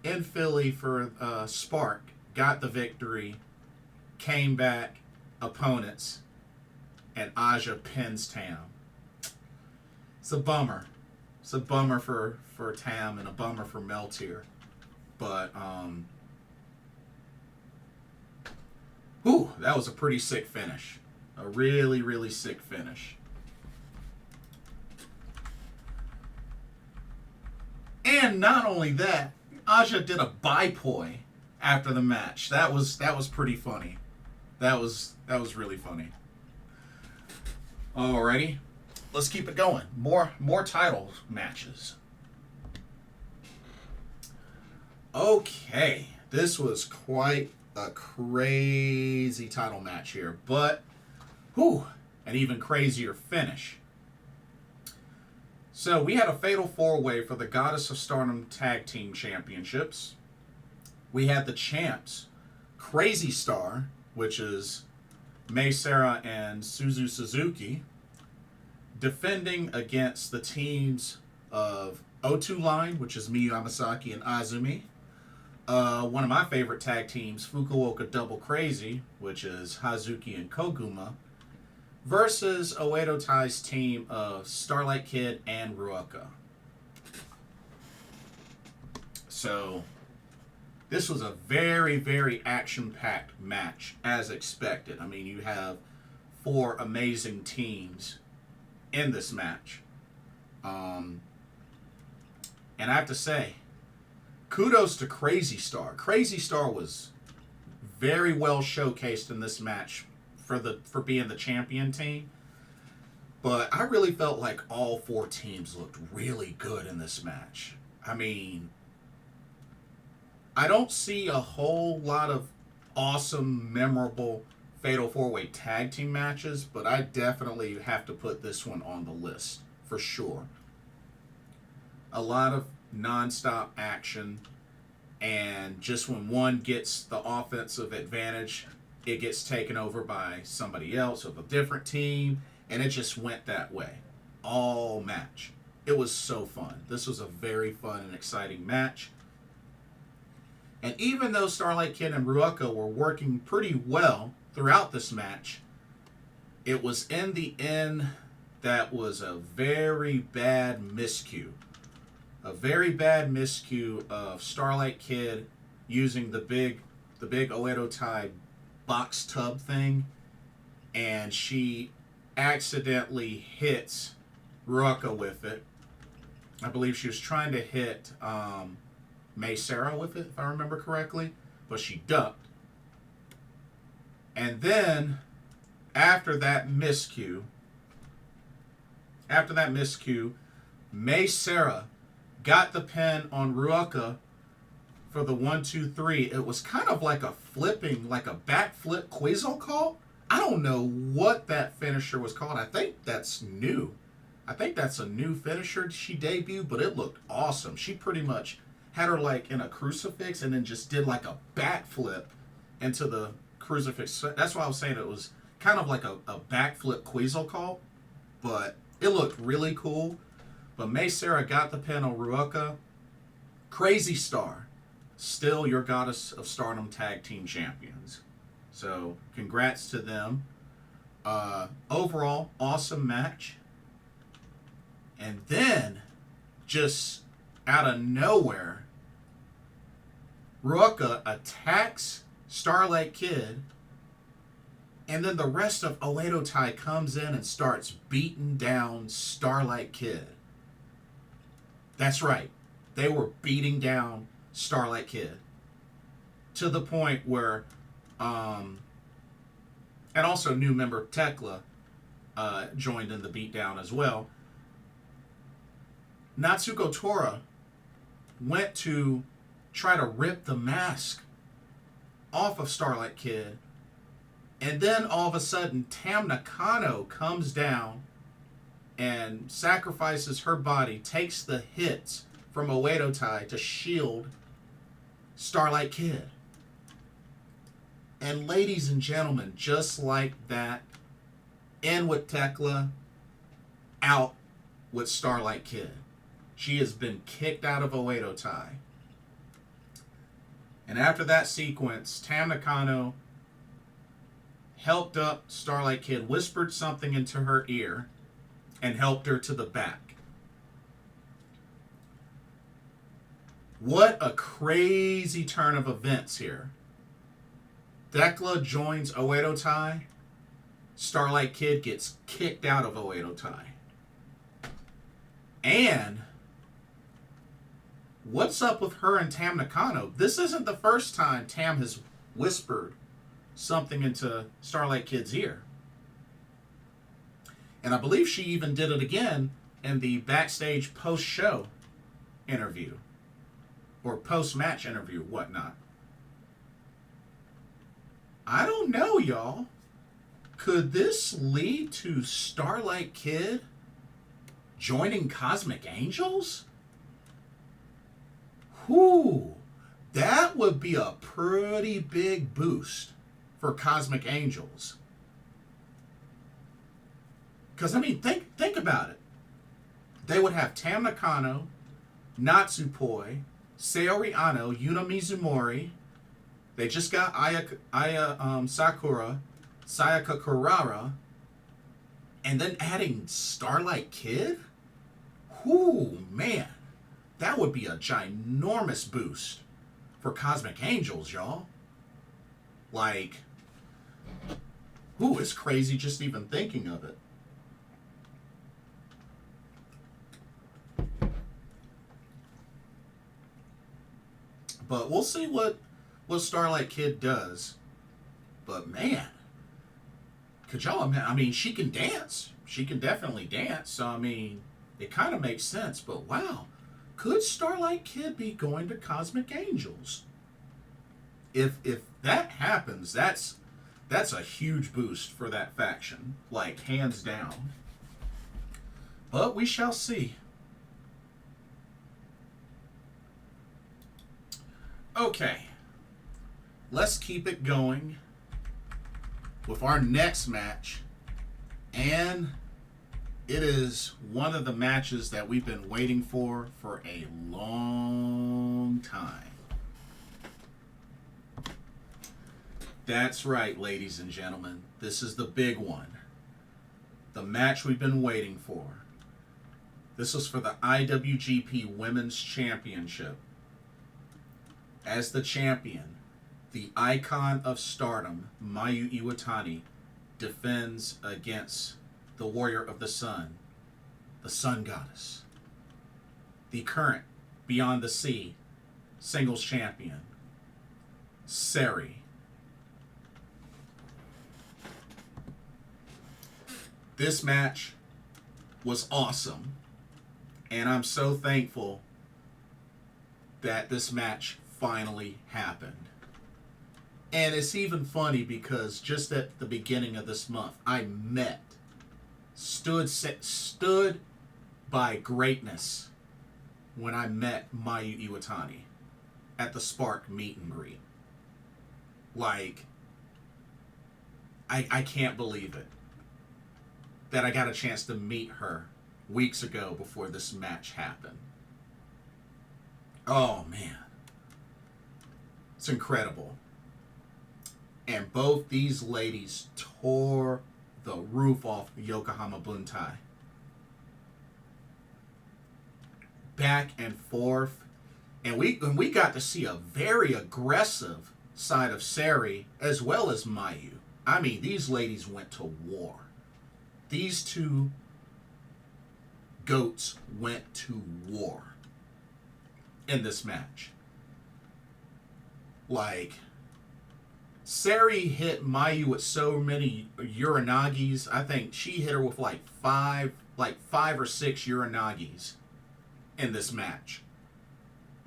in Philly for Spark, got the victory, came back, opponents, and Aja pins Tam. It's a bummer. It's a bummer for Tam and a bummer for Meltier. But, that was a pretty sick finish. A really, really sick finish. And not only that, Aja did a baipoi after the match. That was pretty funny. That was really funny. Alrighty, let's keep it going. More title matches. Okay, this was quite a crazy title match here, but an even crazier finish. So we had a fatal four-way for the Goddess of Stardom Tag Team Championships. We had the champs, Crazy Star, which is Mei Sera and Suzu Suzuki, defending against the teams of O2 Line, which is Miyu Amasaki and Azumi. One of my favorite tag teams, Fukuoka Double Crazy, which is Hazuki and Koguma, versus Oedo Tai's team of Starlight Kid and Ruaka. So, this was a very, very action-packed match, as expected. I mean, you have 4 amazing teams in this match. And I have to say, kudos to Crazy Star. Crazy Star was very well showcased in this match for being the champion team. But I really felt like all 4 teams looked really good in this match. I mean, I don't see a whole lot of awesome, memorable Fatal 4-Way tag team matches, but I definitely have to put this one on the list, for sure. A lot of non-stop action, and just when one gets the offensive advantage, it gets taken over by somebody else of a different team, and it just went that way all match. It was so fun. This was a very fun and exciting match. And even though Starlight Kid and Ruaka were working pretty well throughout this match, it was in the end that was a very bad miscue. A very bad miscue of Starlight Kid using the big Oedo Tai box tub thing, and she accidentally hits Ruaka with it. I believe she was trying to hit Mei Sera with it, if I remember correctly, but she ducked. And then, after that miscue, Mei Sera got the pin on Ruaka for the 1, 2, 3. It was kind of like a backflip Quizo call. I don't know what that finisher was called. I think that's new. I think that's a new finisher she debuted, but it looked awesome. She pretty much had her like in a crucifix and then just did like a backflip into the crucifix. That's why I was saying it was kind of like a backflip Quizo call, but it looked really cool. But Mei Sera got the pin on Ruaka. Crazy Star, still your Goddess of Stardom Tag Team Champions. So, congrats to them. Overall, awesome match. And then, just out of nowhere, Ruaka attacks Starlight Kid, and then the rest of Oedo Tai comes in and starts beating down Starlight Kid. That's right. They were beating down Starlight Kid to the point where, and also new member Tekla joined in the beatdown as well. Natsuko Tora went to try to rip the mask off of Starlight Kid, and then all of a sudden Tam Nakano comes down and sacrifices her body, takes the hits from Oedo Tai to shield Starlight Kid. And ladies and gentlemen, just like that, in with Tekla, out with Starlight Kid. She has been kicked out of Oedo Tai. And after that sequence, Tam Nakano helped up Starlight Kid, whispered something into her ear, and helped her to the back. What a crazy turn of events here. Tekla joins Oedo Tai. Starlight Kid gets kicked out of Oedo Tai. And what's up with her and Tam Nakano? This isn't the first time Tam has whispered something into Starlight Kid's ear. And I believe she even did it again in the backstage post-show interview. Or post-match interview, whatnot. I don't know, y'all. Could this lead to Starlight Kid joining Cosmic Angels? Whew. That would be a pretty big boost for Cosmic Angels. Because, I mean, think about it. They would have Tam Nakano, Natsupoi, Saori Ano, Yuna Mizumori. They just got Aya Sakura, Sayaka Kurara, and then adding Starlight Kid? Whoo, man. That would be a ginormous boost for Cosmic Angels, y'all. Like, it's crazy just even thinking of it. But we'll see what Starlight Kid does. But man, could y'all imagine? I mean, she can dance. She can definitely dance. So, I mean, it kind of makes sense. But wow, could Starlight Kid be going to Cosmic Angels? If that happens, that's a huge boost for that faction. Like, hands down. But we shall see. Okay, let's keep it going with our next match. And it is one of the matches that we've been waiting for a long time. That's right, ladies and gentlemen. This is the big one. The match we've been waiting for. This was for the IWGP Women's Championship. As the champion, the icon of stardom, Mayu Iwatani, defends against the Warrior of the Sun Goddess, the current Beyond the Sea singles champion, Sera. This match was awesome, and I'm so thankful that this match finally happened. And it's even funny because just at the beginning of this month, I stood by greatness when I met Mayu Iwatani at the Spark meet and greet. Like, I can't believe it that I got a chance to meet her weeks ago before this match happened. Oh man. It's incredible. And both these ladies tore the roof off Yokohama Buntai. Back and forth. And we got to see a very aggressive side of Sera as well as Mayu. I mean, these ladies went to war. These two goats went to war in this match. Like, Sera hit Mayu with so many Uranagis. I think she hit her with like five or six Uranagis in this match.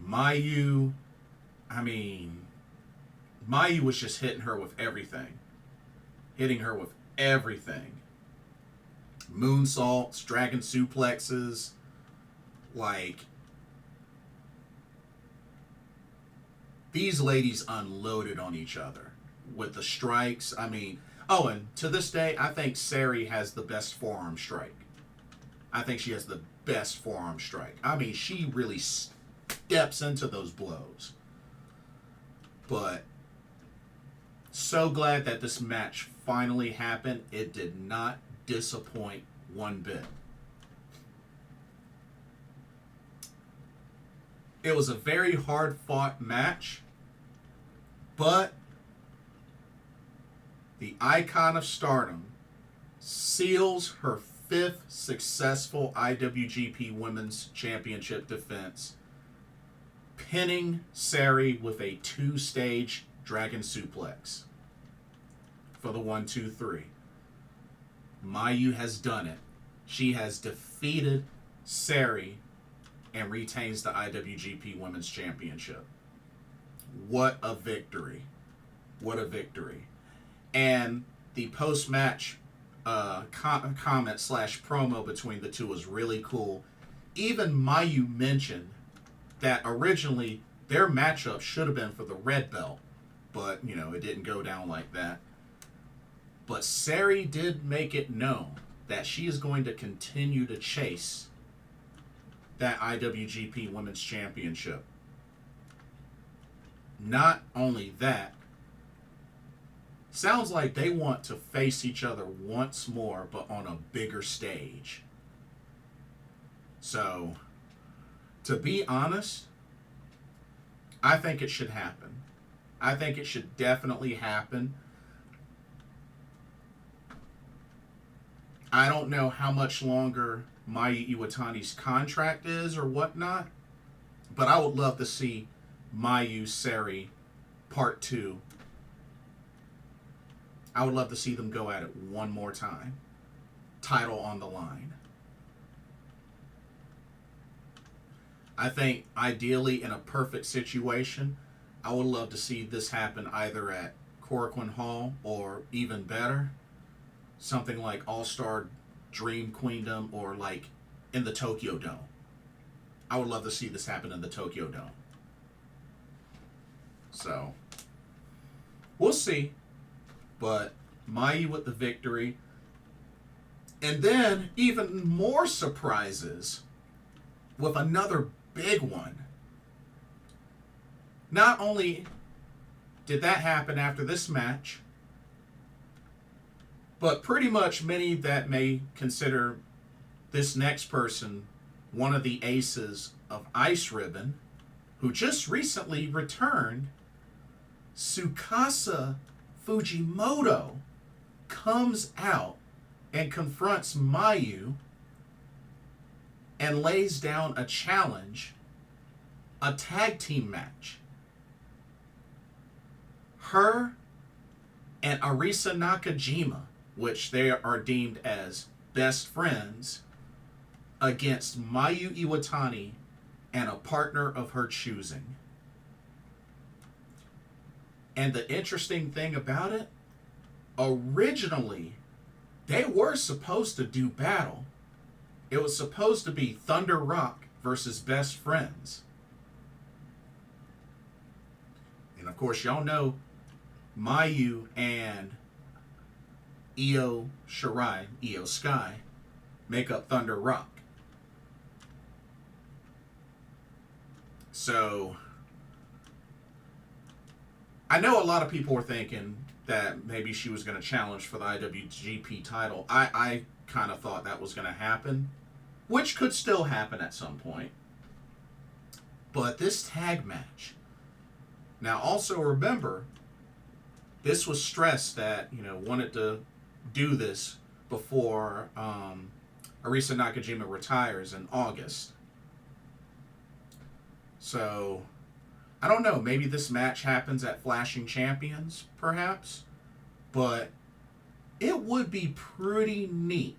Mayu was just hitting her with everything. moonsaults, dragon suplexes, like, these ladies unloaded on each other with the strikes. I mean, oh, and to this day, I think Seri has the best forearm strike. I think she has the best forearm strike. I mean, she really steps into those blows. But so glad that this match finally happened. It did not disappoint one bit. It was a very hard-fought match, but the Icon of Stardom seals her 5th successful IWGP Women's Championship defense, pinning Seri with a 2-stage dragon suplex for the 1-2-3. Mayu has done it. She has defeated Seri and retains the IWGP Women's Championship. What a victory. What a victory. And the post-match comment slash promo between the two was really cool. Even Mayu mentioned that originally their matchup should have been for the red belt, but, you know, it didn't go down like that. But Seri did make it known that she is going to continue to chase that IWGP Women's Championship. Not only that, sounds like they want to face each other once more, but on a bigger stage. So, to be honest, I think it should happen. I think it should definitely happen. I don't know how much longer Mayu Iwatani's contract is or whatnot, but I would love to see Mayu Seri Part 2. I would love to see them go at it one more time. Title on the line. I think ideally in a perfect situation, I would love to see this happen either at Korakuen Hall or even better, something like All Star Dream Queendom or like in the Tokyo Dome. I would love to see this happen in the Tokyo Dome. So, we'll see. But Mayu with the victory. And then even more surprises with another big one. Not only did that happen after this match, but pretty much many that may consider this next person one of the aces of Ice Ribbon, who just recently returned, Tsukasa Fujimoto, comes out and confronts Mayu and lays down a challenge, a tag team match. Her and Arisa Nakajima, which they are deemed as best friends, against Mayu Iwatani and a partner of her choosing. And the interesting thing about it, originally, they were supposed to do battle. It was supposed to be Thunder Rock versus Best Friends. And of course, y'all know Mayu and Io Shirai, Io Sky, make up Thunder Rock. So, I know a lot of people were thinking that maybe she was going to challenge for the IWGP title. I kind of thought that was going to happen, which could still happen at some point. But this tag match. Now, also remember, this was stressed that, wanted to do this before Arisa Nakajima retires in August. So, I don't know. Maybe this match happens at Flashing Champions, perhaps. But it would be pretty neat.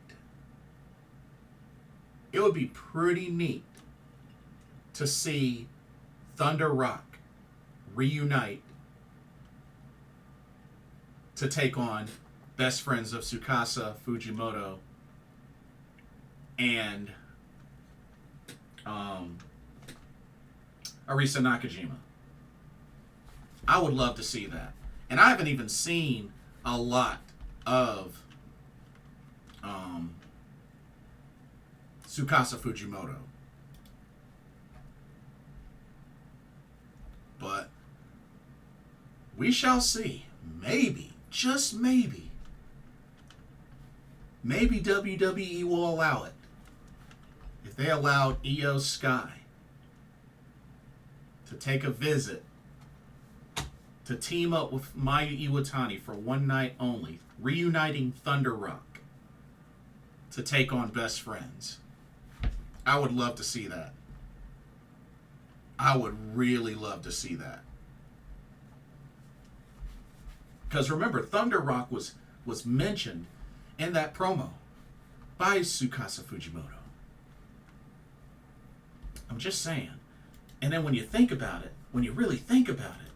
It would be pretty neat to see Thunder Rock reunite to take on Best Friends of Tsukasa Fujimoto and Arisa Nakajima. I would love to see that. And I haven't even seen a lot of Tsukasa Fujimoto. But we shall see. Maybe, just maybe WWE will allow it. If they allowed Io Sky to take a visit, to team up with Maya Iwatani for one night only, reuniting Thunder Rock to take on Best Friends. I would love to see that. I would really love to see that. Because remember, Thunder Rock was mentioned in that promo by Tsukasa Fujimoto. I'm just saying. And then when you think about it, when you really think about it,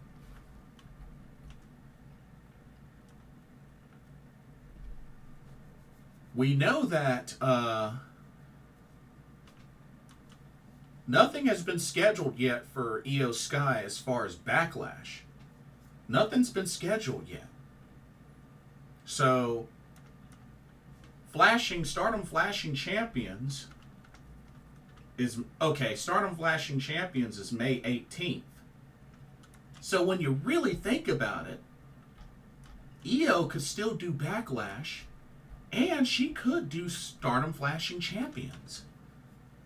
we know that nothing has been scheduled yet for Io Sky as far as Backlash. Nothing's been scheduled yet. So, Stardom Flashing Champions is, okay, Stardom Flashing Champions is May 18th. So when you really think about it, Io could still do Backlash, and she could do Stardom Flashing Champions.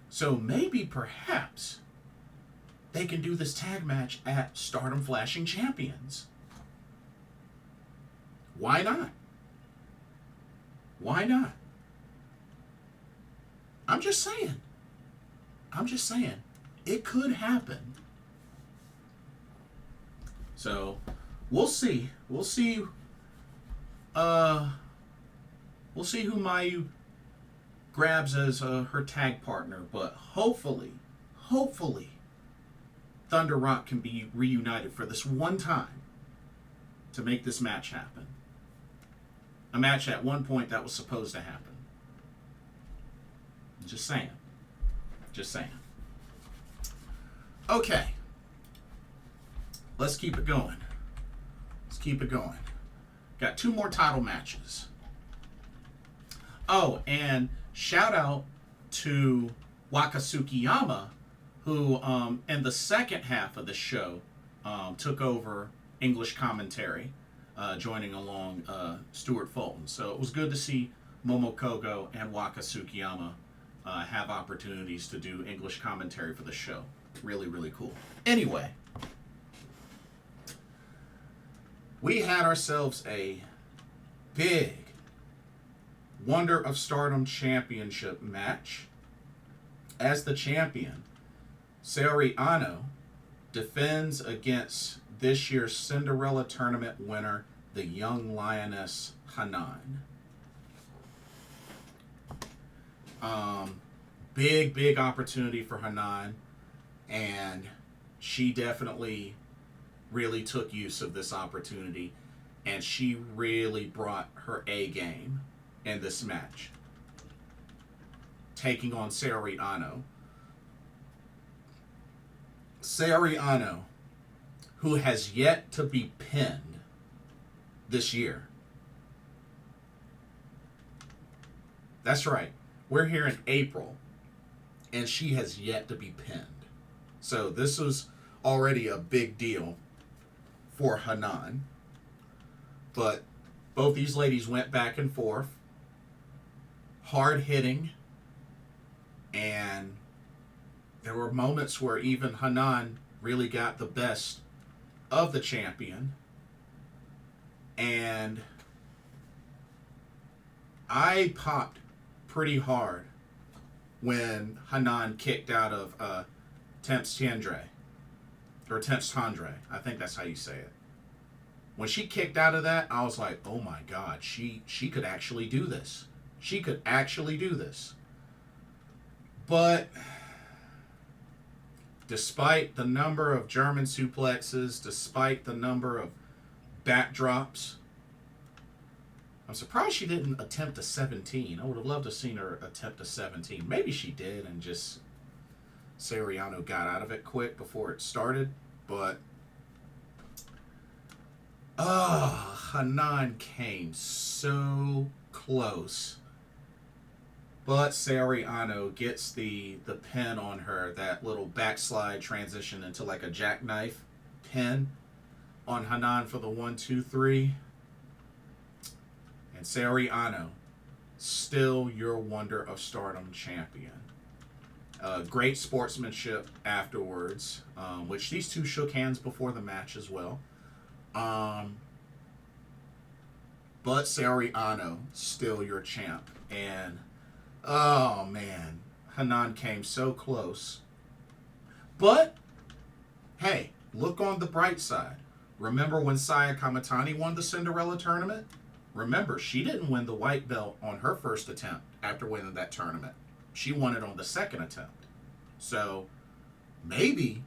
So maybe, perhaps, they can do this tag match at Stardom Flashing Champions. Why not? Why not? I'm just saying. It could happen. So, we'll see. We'll see who Mayu grabs as her tag partner, but hopefully, Thunder Rock can be reunited for this one time to make this match happen. A match at one point that was supposed to happen. Just saying. Okay. Let's keep it going. Got 2 more title matches. Oh, and shout out to Wakasukiyama, who in the second half of the show took over English commentary, joining along Stuart Fulton. So it was good to see Momokogo and Wakasukiyama have opportunities to do English commentary for the show. Really, really cool. Anyway, we had ourselves a big Wonder of Stardom Championship match. As the champion, Saori Anou defends against this year's Cinderella Tournament winner, the young lioness Hanan. Big opportunity for Hanan, and she definitely really took use of this opportunity, and she really brought her A game in this match, taking on Saori Anou. Saori Anou, who has yet to be pinned this year. That's right. We're here in April, and she has yet to be pinned. So this was already a big deal for Hanan. But both these ladies went back and forth, hard hitting, and there were moments where even Hanan really got the best of the champion. And I popped pretty hard when Hanan kicked out of Temps Tendre. Or Temps Tendre. I think that's how you say it. When she kicked out of that, I was like, oh my God, she could actually do this. She could actually do this. But despite the number of German suplexes, despite the number of backdrops, I'm surprised she didn't attempt a 17. I would have loved to have seen her attempt a 17. Maybe she did and just Seriano got out of it quick before it started. But Hanan came so close. But Seriano gets the pin on her, that little backslide transition into like a jackknife pin on Hanan for the 1-2-3. And Seriano, still your Wonder of Stardom champion. Great sportsmanship afterwards, which these two shook hands before the match as well. But Seriano, still your champ. And, oh man, Hanan came so close. But, hey, look on the bright side. Remember when Saya Kamitani won the Cinderella tournament? Remember, she didn't win the white belt on her first attempt after winning that tournament. She won it on the second attempt. So, maybe,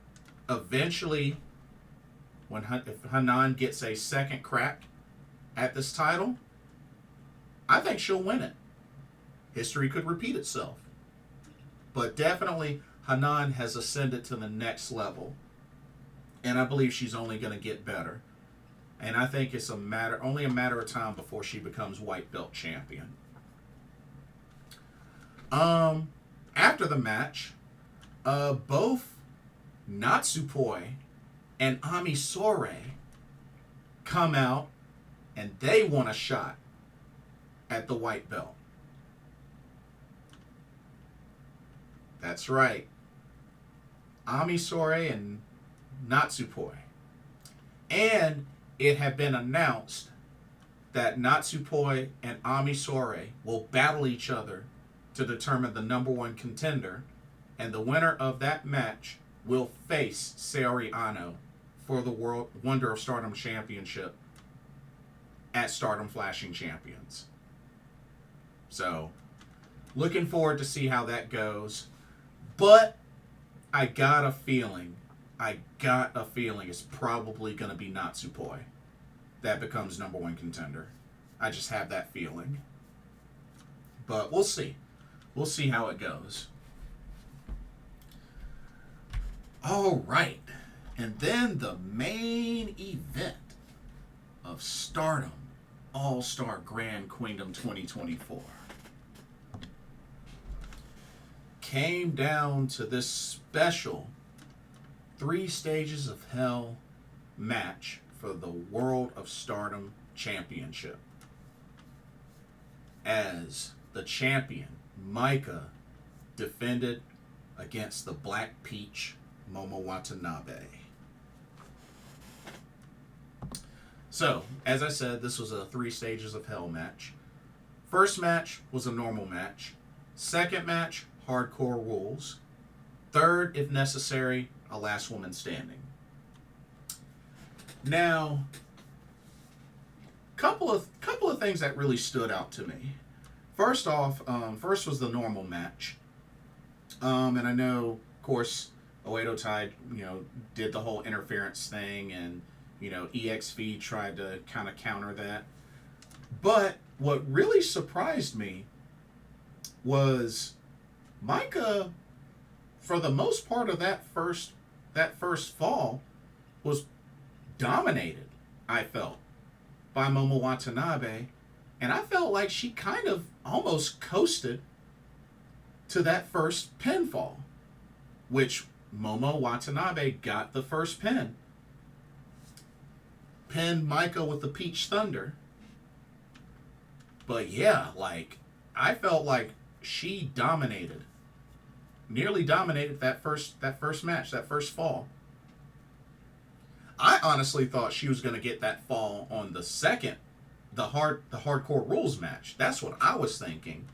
eventually, if Hanan gets a second crack at this title, I think she'll win it. History could repeat itself. But definitely, Hanan has ascended to the next level. And I believe she's only going to get better. And I think it's only a matter of time before she becomes white belt champion. After the match, both Natsupoi and Ami Sore come out and they want a shot at the white belt. That's right. Ami Sore and Natsupoi. And it had been announced that Natsupoi and Ami Sore will battle each other to determine the number one contender, and the winner of that match will face Seriano for the World Wonder of Stardom Championship at Stardom Flashing Champions. So, looking forward to see how that goes. But I got a feeling it's probably going to be Natsupoi that becomes number one contender. I just have that feeling. But we'll see. We'll see how it goes. All right. And then the main event of Stardom All Star Grand Queendom 2024 came down to this special 3 Stages of Hell match for the World of Stardom Championship. As the champion, Maika, defended against the Black Peach, Momo Watanabe. So, as I said, this was a 3 Stages of Hell match. First match was a normal match. Second match, hardcore rules. Third, if necessary, a last woman standing. Now, couple of things that really stood out to me. First off, first was the normal match. And I know, of course, Oedo Tai, did the whole interference thing, and, EXV tried to kind of counter that. But what really surprised me was Maika, for the most part of that first fall, was dominated, I felt, by Momo Watanabe. And I felt like she kind of almost coasted to that first pinfall, which Momo Watanabe got the first pin. Pinned Maika with the Peach Thunder. But yeah, I felt like she dominated. Nearly dominated that first match, that first fall. I honestly thought she was going to get that fall on the second, the hardcore rules match. That's what I was thinking.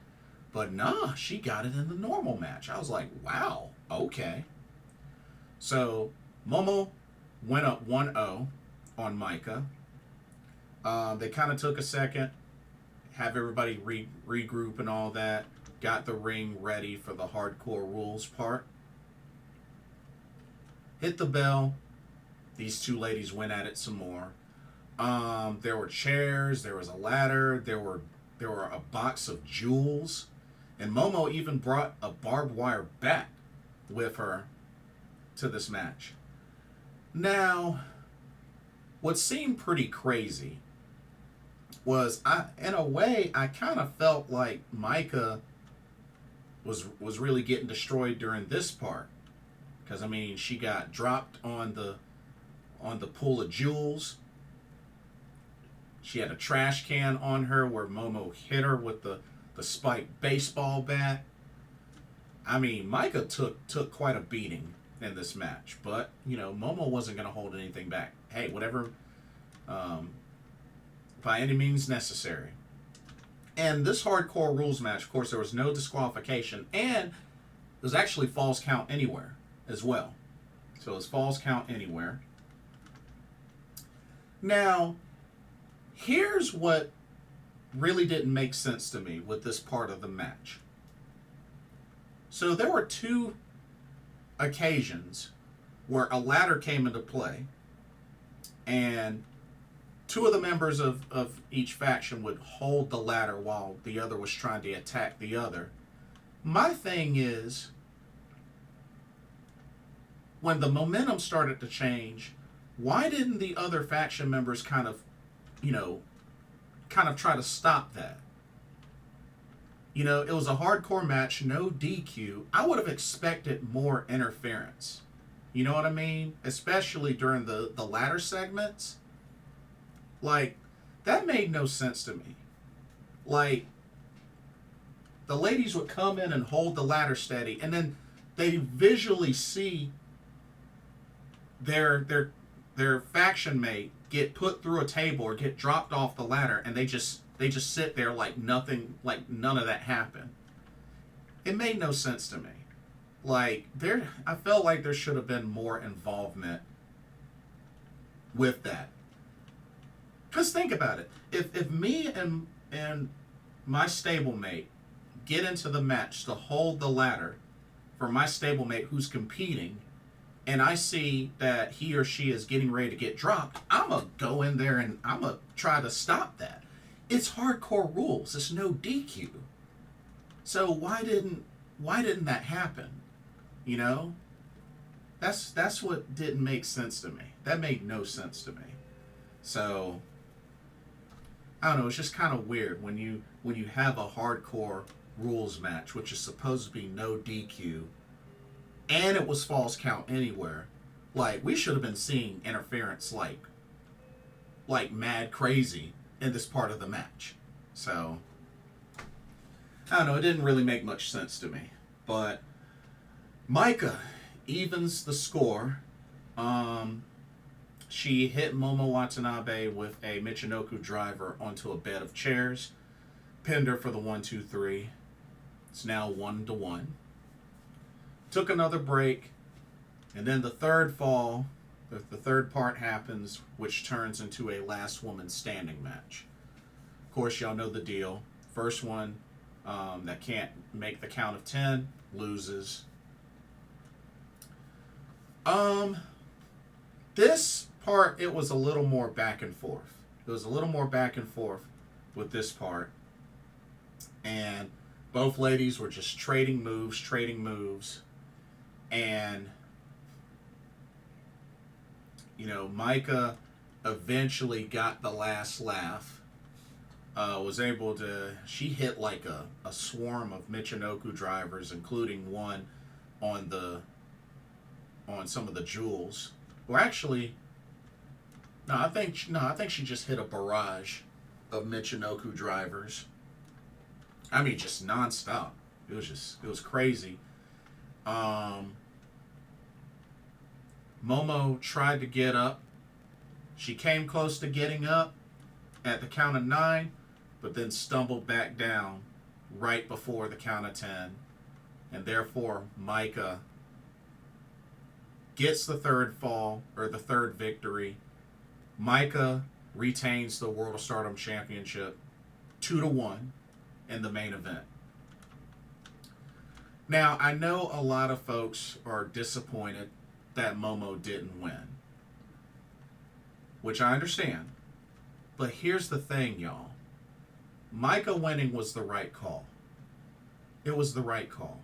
But nah, she got it in the normal match. I was like, wow, okay. So, Momo went up 1-0 on Maika. They kind of took a second, have everybody regroup and all that. Got the ring ready for the hardcore rules part. Hit the bell. These two ladies went at it some more. There were chairs, there was a ladder, there were a box of jewels, and Momo even brought a barbed wire bat with her to this match. Now, what seemed pretty crazy was in a way, I kind of felt like Maika was really getting destroyed during this part, because I mean she got dropped on the pool of jewels. She had a trash can on her where Momo hit her with the spiked baseball bat. I mean, Maika took quite a beating in this match, but you know Momo wasn't going to hold anything back. Hey, whatever, by any means necessary. And this hardcore rules match, of course, there was no disqualification, and it was actually falls count anywhere as well. So it was falls count anywhere. Now, here's what really didn't make sense to me with this part of the match. So there were two occasions where a ladder came into play, and two of the members of each faction would hold the ladder while the other was trying to attack the other. My thing is, when the momentum started to change, why didn't the other faction members kind of try to stop that? You know, it was a hardcore match, no DQ. I would have expected more interference. You know what I mean? Especially during the ladder segments. Like, that made no sense to me. Like, the ladies would come in and hold the ladder steady, and then they visually see their faction mate get put through a table or get dropped off the ladder, and they just sit there like nothing, like none of that happened. It made no sense to me. Like, I felt like there should have been more involvement with that. Because think about it. If me and my stablemate get into the match to hold the ladder for my stablemate who's competing, and I see that he or she is getting ready to get dropped, I'm going to go in there and I'm going to try to stop that. It's hardcore rules. It's no DQ. So why didn't that happen? You know? That's what didn't make sense to me. That made no sense to me. So I don't know, it's just kind of weird when you have a hardcore rules match, which is supposed to be no DQ, and it was false count anywhere. Like, we should have been seeing interference like mad crazy in this part of the match. So I don't know, it didn't really make much sense to me. But Maika evens the score. She hit Momo Watanabe with a Michinoku driver onto a bed of chairs, pinned her for the 1-2-3. It's now 1-1. Took another break, and then the third fall, the third part happens, which turns into a last woman standing match. Of course, y'all know the deal. First one that can't make the count of 10 loses. This part, it was a little more back and forth. It was a little more back and forth with this part. And both ladies were just trading moves. And, you know, Maika eventually got the last laugh. Was able to, she hit like a swarm of Michinoku drivers, including one on some of the jewels. Or actually, I think she just hit a barrage of Michinoku drivers. I mean, just nonstop. It was crazy. Momo tried to get up. She came close to getting up at the count of 9, but then stumbled back down right before the count of 10. And therefore, Maika gets the third fall, or the third victory. Maika retains the World of Stardom Championship 2-1 in the main event. Now, I know a lot of folks are disappointed that Momo didn't win, which I understand. But here's the thing, y'all. Maika winning was the right call. It was the right call.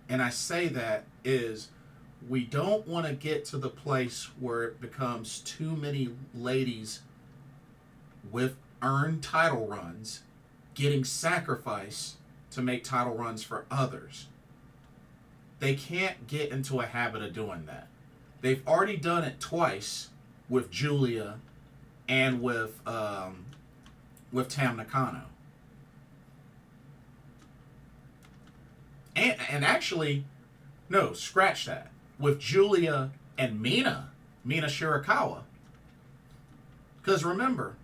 And I say that is we don't want to get to the place where it becomes too many ladies with earned title runs getting sacrificed to make title runs for others. They can't get into a habit of doing that. They've already done it twice with Julia and with Tam Nakano. And actually, no, scratch that. With Julia and Mina Shirakawa. Because remember,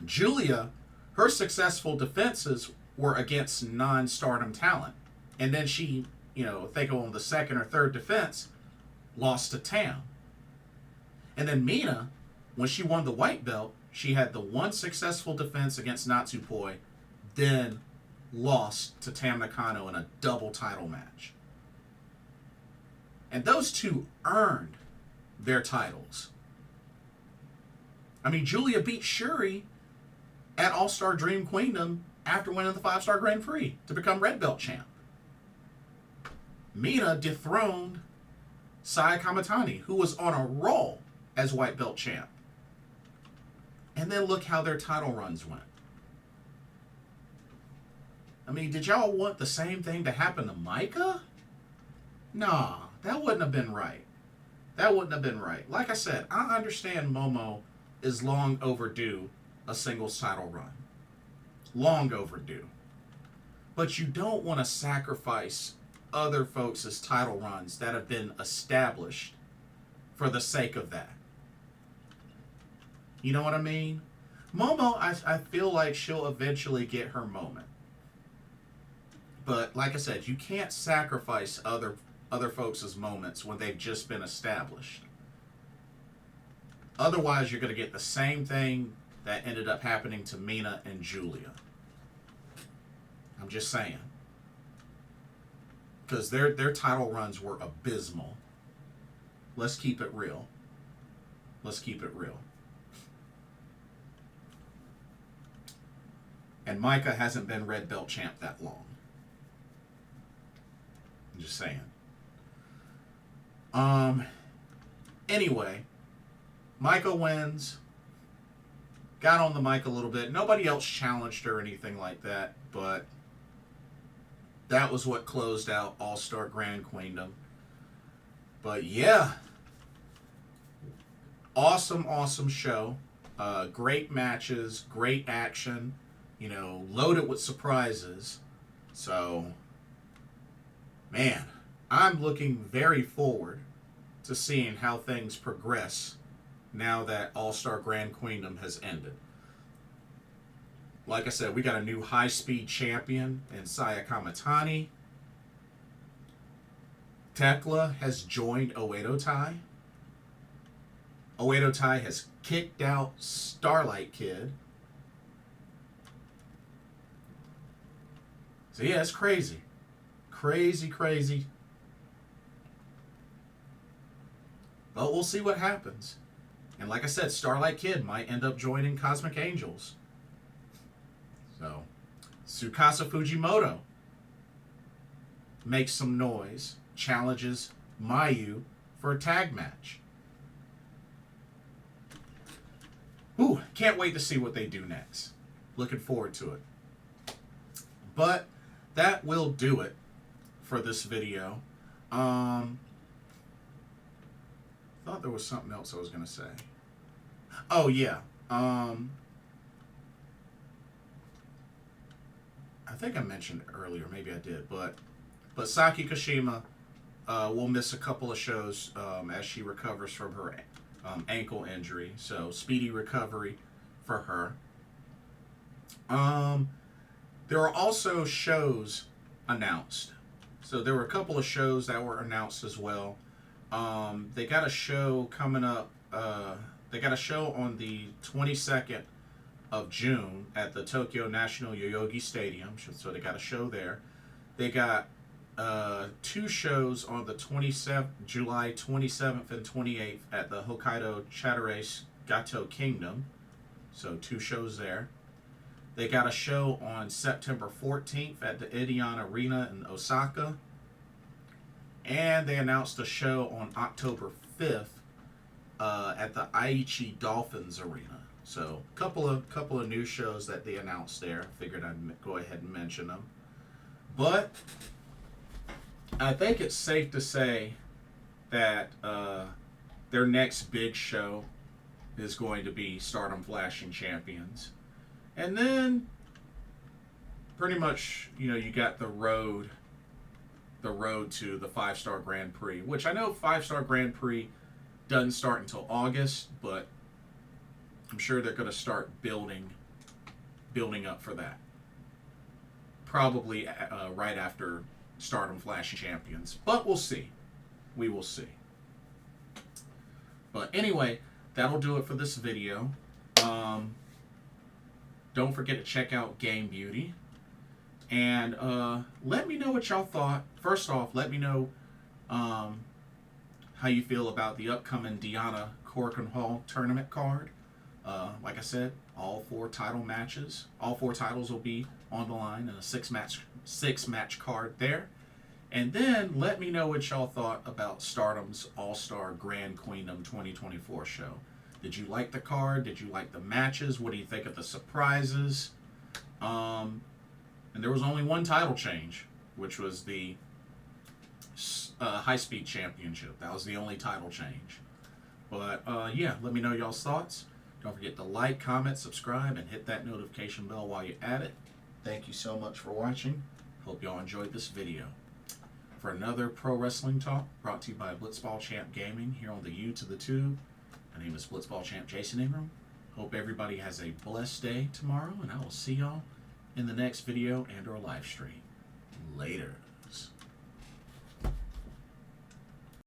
Julia, her successful defenses were against non-stardom talent. And then she, I think on the second or third defense, lost to Tam. And then Mina, when she won the white belt, she had the one successful defense against Natsupoi, then lost to Tam Nakano in a double title match. And those two earned their titles. I mean, Julia beat Shuri at All Star Dream Queendom after winning the 5-star Grand Prix to become red belt champ. Mina dethroned Saya Kamitani, who was on a roll as white belt champ. And then look how their title runs went. I mean, did y'all want the same thing to happen to Maika? Nah, that wouldn't have been right. That wouldn't have been right. Like I said, I understand Momo is long overdue a singles title run. Long overdue. But you don't want to sacrifice other folks' title runs that have been established for the sake of that. You know what I mean? Momo, I feel like she'll eventually get her moment. But like I said, you can't sacrifice other folks' moments when they've just been established. Otherwise, you're going to get the same thing that ended up happening to Mina and Julia. I'm just saying. Because their title runs were abysmal. Let's keep it real. Let's keep it real. And Maika hasn't been red belt champ that long. I'm just saying. Anyway, Maika wins. Got on the mic a little bit. Nobody else challenged her or anything like that, but that was what closed out All Star Grand Queendom. But yeah, awesome show. Great matches, great action. Loaded with surprises. So, man, I'm looking very forward to seeing how things progress now that All Star Grand Queendom has ended. Like I said, we got a new high-speed champion in Saya Kamitani. Tekla has joined Oedo Tai. Oedo Tai has kicked out Starlight Kid. So yeah, it's crazy. Crazy. But we'll see what happens. And like I said, Starlight Kid might end up joining Cosmic Angels. So, Tsukasa Fujimoto makes some noise, challenges Mayu for a tag match. Ooh, can't wait to see what they do next. Looking forward to it. But that will do it for this video. Thought there was something else I was going to say. Oh, yeah. I think I mentioned it earlier. Maybe I did. But Saki Kashima will miss a couple of shows as she recovers from her ankle injury. So, speedy recovery for her. There are also shows announced. So, there were a couple of shows that were announced as well. They got a show coming up. They got a show on the 22nd of June at the Tokyo National Yoyogi Stadium. So they got a show there. They got 2 shows on the July 27th and 28th at the Hokkaido Chateraise Gato Kingdom So 2 shows there. They got a show on September 14th at the Edion Arena in Osaka. And they announced a show on October 5th at the Aichi Dolphins Arena. So a couple of new shows that they announced there. Figured I'd go ahead and mention them. But I think it's safe to say that their next big show is going to be Stardom Flashing Champions. And then pretty much, you got the road to the 5-Star Grand Prix, which I know 5-Star Grand Prix doesn't start until August, but I'm sure they're going to start building up for that. Probably right after Stardom Flashing Champions, but we'll see. We will see. But anyway, that'll do it for this video. Don't forget to check out Game Beauty. And let me know what y'all thought. First off, let me know how you feel about the upcoming Diana Korakuen Hall tournament card. Like I said, all 4 title matches. All 4 titles will be on the line in a 6-match card there. And then let me know what y'all thought about Stardom's All Star Grand Queendom 2024 show. Did you like the card? Did you like the matches? What do you think of the surprises? And there was only one title change, which was the High Speed Championship. That was the only title change. But yeah, let me know y'all's thoughts. Don't forget to like, comment, subscribe, and hit that notification bell while you're at it. Thank you so much for watching. Hope y'all enjoyed this video. For another Pro Wrestling Talk brought to you by Blitzball Champ Gaming here on the U to the Tube. My name is Blitzball Champ Jason Ingram. Hope everybody has a blessed day tomorrow, and I will see y'all in the next video and or live stream. Later.